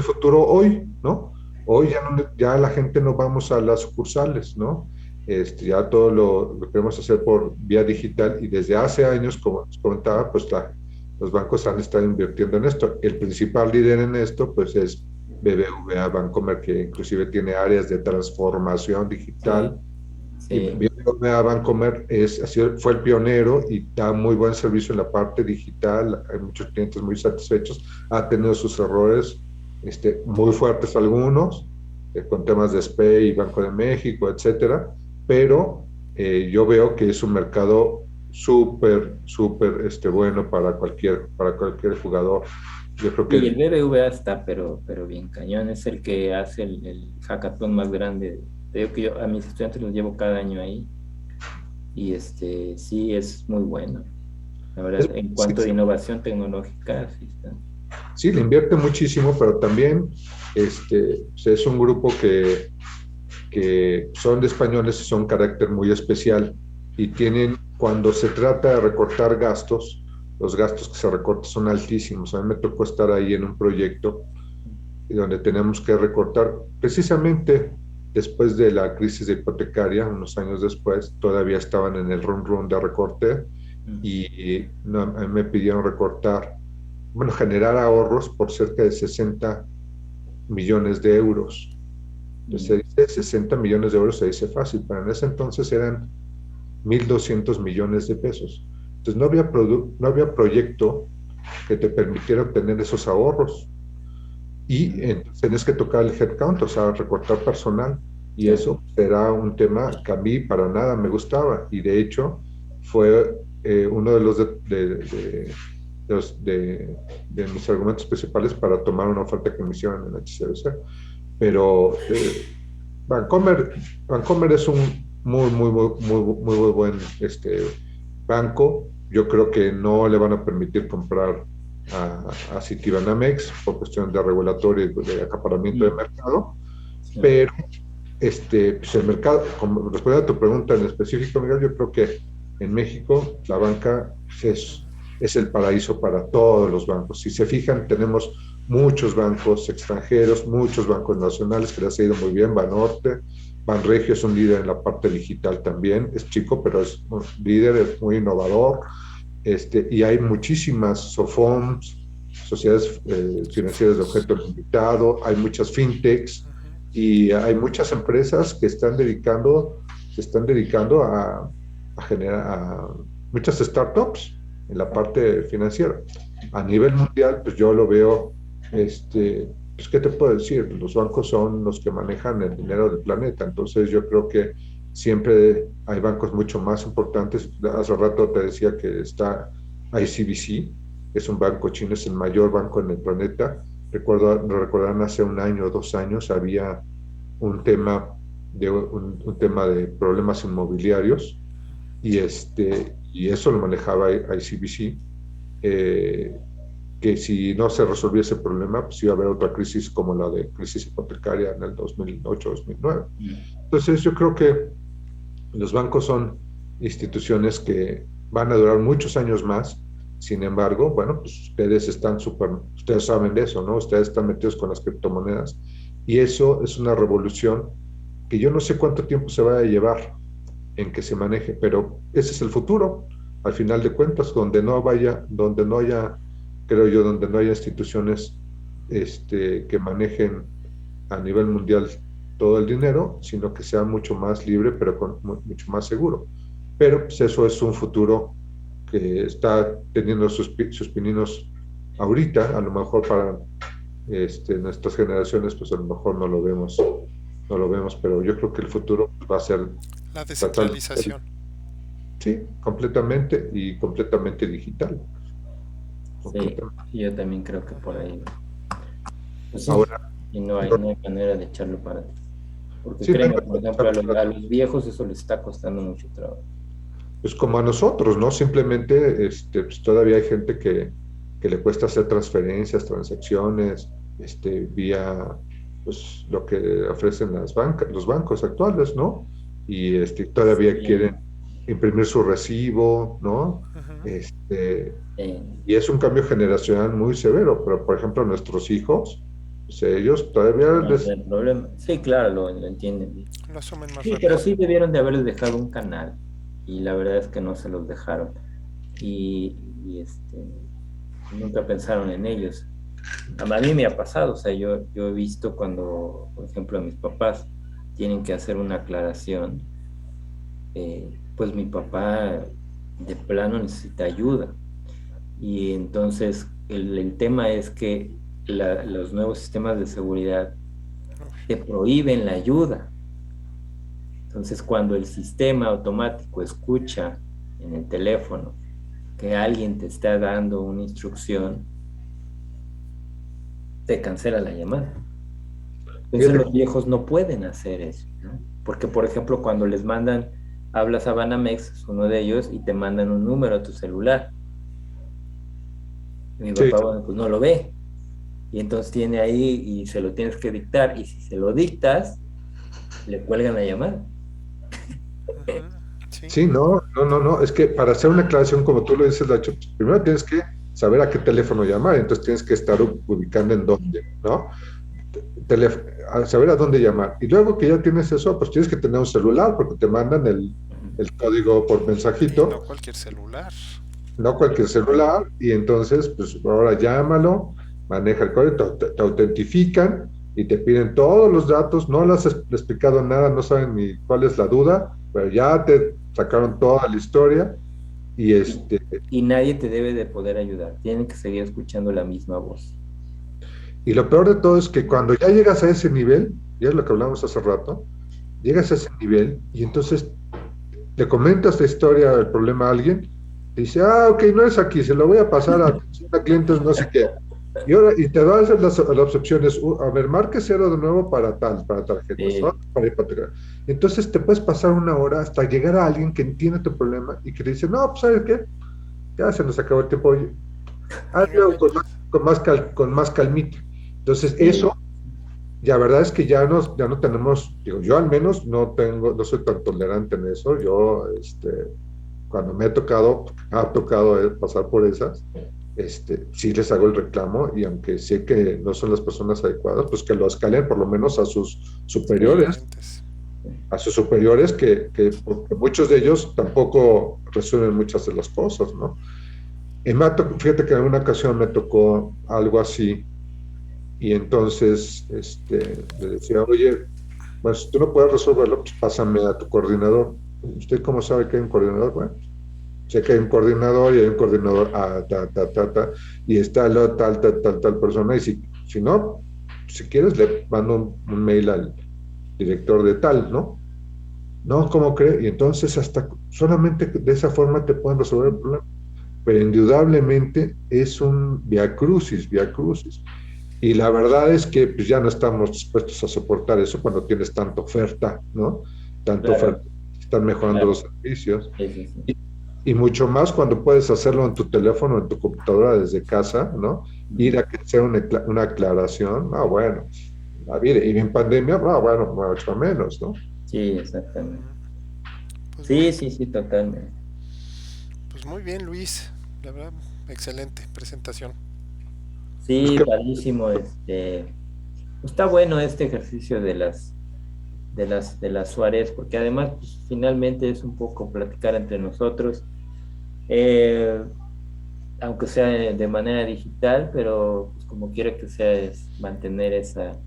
futuro hoy, ¿no? Hoy ya la gente no vamos a las sucursales, ¿no? Ya todo lo queremos hacer por vía digital y desde hace años, como les comentaba, pues los bancos han estado invirtiendo en esto. El principal líder en esto pues es BBVA Bancomer, que inclusive tiene áreas de transformación digital. Y BBVA Bancomer fue el pionero y da muy buen servicio en la parte digital. Hay muchos clientes muy satisfechos. Ha tenido sus errores muy fuertes algunos, con temas de SPEI y Banco de México, etcétera, pero yo veo que es un mercado súper bueno para cualquier jugador. Yo creo que y el BBVA está pero bien cañón, es el que hace el hackathon más grande. Te digo que yo a mis estudiantes los llevo cada año ahí y sí es muy bueno, la verdad, en cuanto a innovación tecnológica sí está. Sí, le invierte muchísimo, pero también es un grupo que son de españoles y son un carácter muy especial y tienen, cuando se trata de recortar gastos, los gastos que se recortan son altísimos. A mí me tocó estar ahí en un proyecto donde tenemos que recortar, precisamente después de la crisis hipotecaria, unos años después, todavía estaban en el run de recorte y a mí me pidieron generar ahorros por cerca de 60 millones de euros. Entonces se dice 60 millones de euros, se dice fácil, pero en ese entonces eran 1.200 millones de pesos. Entonces no había proyecto que te permitiera obtener esos ahorros. Y entonces tienes que tocar el headcount, o sea, recortar personal. Y eso era un tema que a mí para nada me gustaba. Y de hecho fue uno de mis argumentos principales para tomar una oferta que me hicieron en HSBC. Pero Bancomer es un muy buen banco. Yo creo que no le van a permitir comprar a Citibanamex por cuestión de regulatorio y de acaparamiento de mercado, pero pues el mercado, como respondiendo a tu pregunta en específico, Miguel, yo creo que en México la banca es el paraíso para todos los bancos. Si se fijan, tenemos muchos bancos extranjeros, muchos bancos nacionales que les ha ido muy bien. Banorte, Banregio es un líder en la parte digital también, es chico, pero es un líder, es muy innovador. Y hay muchísimas SOFOMs, sociedades financieras de objeto limitado, hay muchas fintechs y hay muchas empresas que se están dedicando a generar muchas startups en la parte financiera. A nivel mundial, pues yo lo veo, pues ¿qué te puedo decir? Los bancos son los que manejan el dinero del planeta, entonces yo creo que siempre hay bancos mucho más importantes. Hace rato te decía que está ICBC, es un banco chino, es el mayor banco en el planeta. Recordarán hace un año o 2 años había un tema de problemas inmobiliarios y eso lo manejaba ICBC, que si no se resolvía ese problema, pues iba a haber otra crisis como la de crisis hipotecaria en el 2008-2009. Entonces yo creo que los bancos son instituciones que van a durar muchos años más. Sin embargo, bueno, pues ustedes saben de eso, ¿no? Ustedes están metidos con las criptomonedas y eso es una revolución que yo no sé cuánto tiempo se va a llevar en que se maneje, pero ese es el futuro. Al final de cuentas, donde no haya instituciones que manejen a nivel mundial todo el dinero, sino que sea mucho más libre, pero mucho más seguro. Pero pues eso es un futuro que está teniendo sus pininos ahorita. A lo mejor para nuestras generaciones, pues a lo mejor no lo vemos, pero yo creo que el futuro va a ser la descentralización. Sí, completamente digital. Sí, yo también creo que por ahí. Pues sí, ahora, y no hay manera de echarlo para atrás. Porque sí, créeme, por ejemplo, a los viejos eso les está costando mucho trabajo. Pues como a nosotros, ¿no? Simplemente pues todavía hay gente que le cuesta hacer transferencias, transacciones, vía pues lo que ofrecen los bancos actuales, ¿no? Y todavía quieren imprimir su recibo, ¿no? Y es un cambio generacional muy severo, pero por ejemplo nuestros hijos Pues ellos todavía No hay problema. Sí, claro, lo entienden. Lo asumen más Sí, rápido. pero sí debieron de haberles dejado un canal y la verdad es que no se los dejaron y nunca pensaron en ellos. A mí me ha pasado, o sea, yo he visto cuando, por ejemplo, mis papás tienen que hacer una aclaración, pues mi papá de plano necesita ayuda y entonces el tema es que los nuevos sistemas de seguridad te prohíben la ayuda. Entonces, cuando el sistema automático escucha en el teléfono que alguien te está dando una instrucción, te cancela la llamada. Entonces, los viejos no pueden hacer eso, ¿no? Porque, por ejemplo, cuando les mandan, hablas a Banamex, es uno de ellos, y te mandan un número a tu celular. Mi papá, bueno, pues no lo ve. Y entonces tiene ahí y se lo tienes que dictar. Y si se lo dictas, le cuelgan la llamada. Sí, no. Es que para hacer una aclaración, como tú lo dices, Nacho, pues primero tienes que saber a qué teléfono llamar, entonces tienes que estar ubicando en dónde, ¿no? Saber a dónde llamar. Y luego que ya tienes eso, pues tienes que tener un celular, porque te mandan el código por mensajito. Y no cualquier celular. No cualquier celular, y entonces, pues ahora llámalo, maneja el código, te autentifican y te piden todos los datos, no les has explicado nada, no saben ni cuál es la duda, pero ya te sacaron toda la historia y Y nadie te debe de poder ayudar, tienen que seguir escuchando la misma voz. Y lo peor de todo es que cuando ya llegas a ese nivel, ya es lo que hablamos hace rato, llegas a ese nivel y entonces le comentas la historia, el problema a alguien, dice, ok, no es aquí, se lo voy a pasar a clientes no sé qué. Y ahora, y te das las opciones, a ver, marque cero de nuevo para tarjetas, ¿no? Para hipotecar. Entonces te puedes pasar una hora hasta llegar a alguien que entiende tu problema y que te dice, no, pues ¿sabes qué? Ya se nos acabó el tiempo, hazlo con más calmita. Entonces eso, la verdad es que ya no tenemos, digo, yo al menos no soy tan tolerante en eso, yo, cuando me ha tocado pasar por esas, sí les hago el reclamo y aunque sé que no son las personas adecuadas, pues que lo escalen por lo menos a sus superiores, que porque muchos de ellos tampoco resuelven muchas de las cosas, ¿no? Y fíjate que en una ocasión me tocó algo así y entonces le decía, oye, pues si tú no puedes resolverlo, pues pásame a tu coordinador. ¿Usted cómo sabe que hay un coordinador? Bueno, sé que hay un coordinador y hay un coordinador y está tal persona, y si no, si quieres le mando un mail al director de tal, ¿no? No, ¿cómo cree? Y entonces hasta solamente de esa forma te pueden resolver el problema, pero indudablemente es un viacrucis. Y la verdad es que pues, ya no estamos dispuestos a soportar eso cuando tienes tanta oferta, ¿no? Oferta, están mejorando los servicios. Y mucho más cuando puedes hacerlo en tu teléfono, en tu computadora desde casa, ¿no? Ir a que sea una aclaración, bueno, y en pandemia, bueno, mucho menos, ¿no? Sí, exactamente. Sí, totalmente. Pues muy bien, Luis, la verdad, excelente presentación. Sí, padrísimo, está bueno este ejercicio de las Suárez, porque además pues, finalmente es un poco platicar entre nosotros, aunque sea de manera digital, pero pues, como quiera que sea, es mantener esa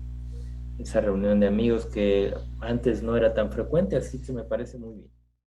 reunión de amigos que antes no era tan frecuente, así que me parece muy bien.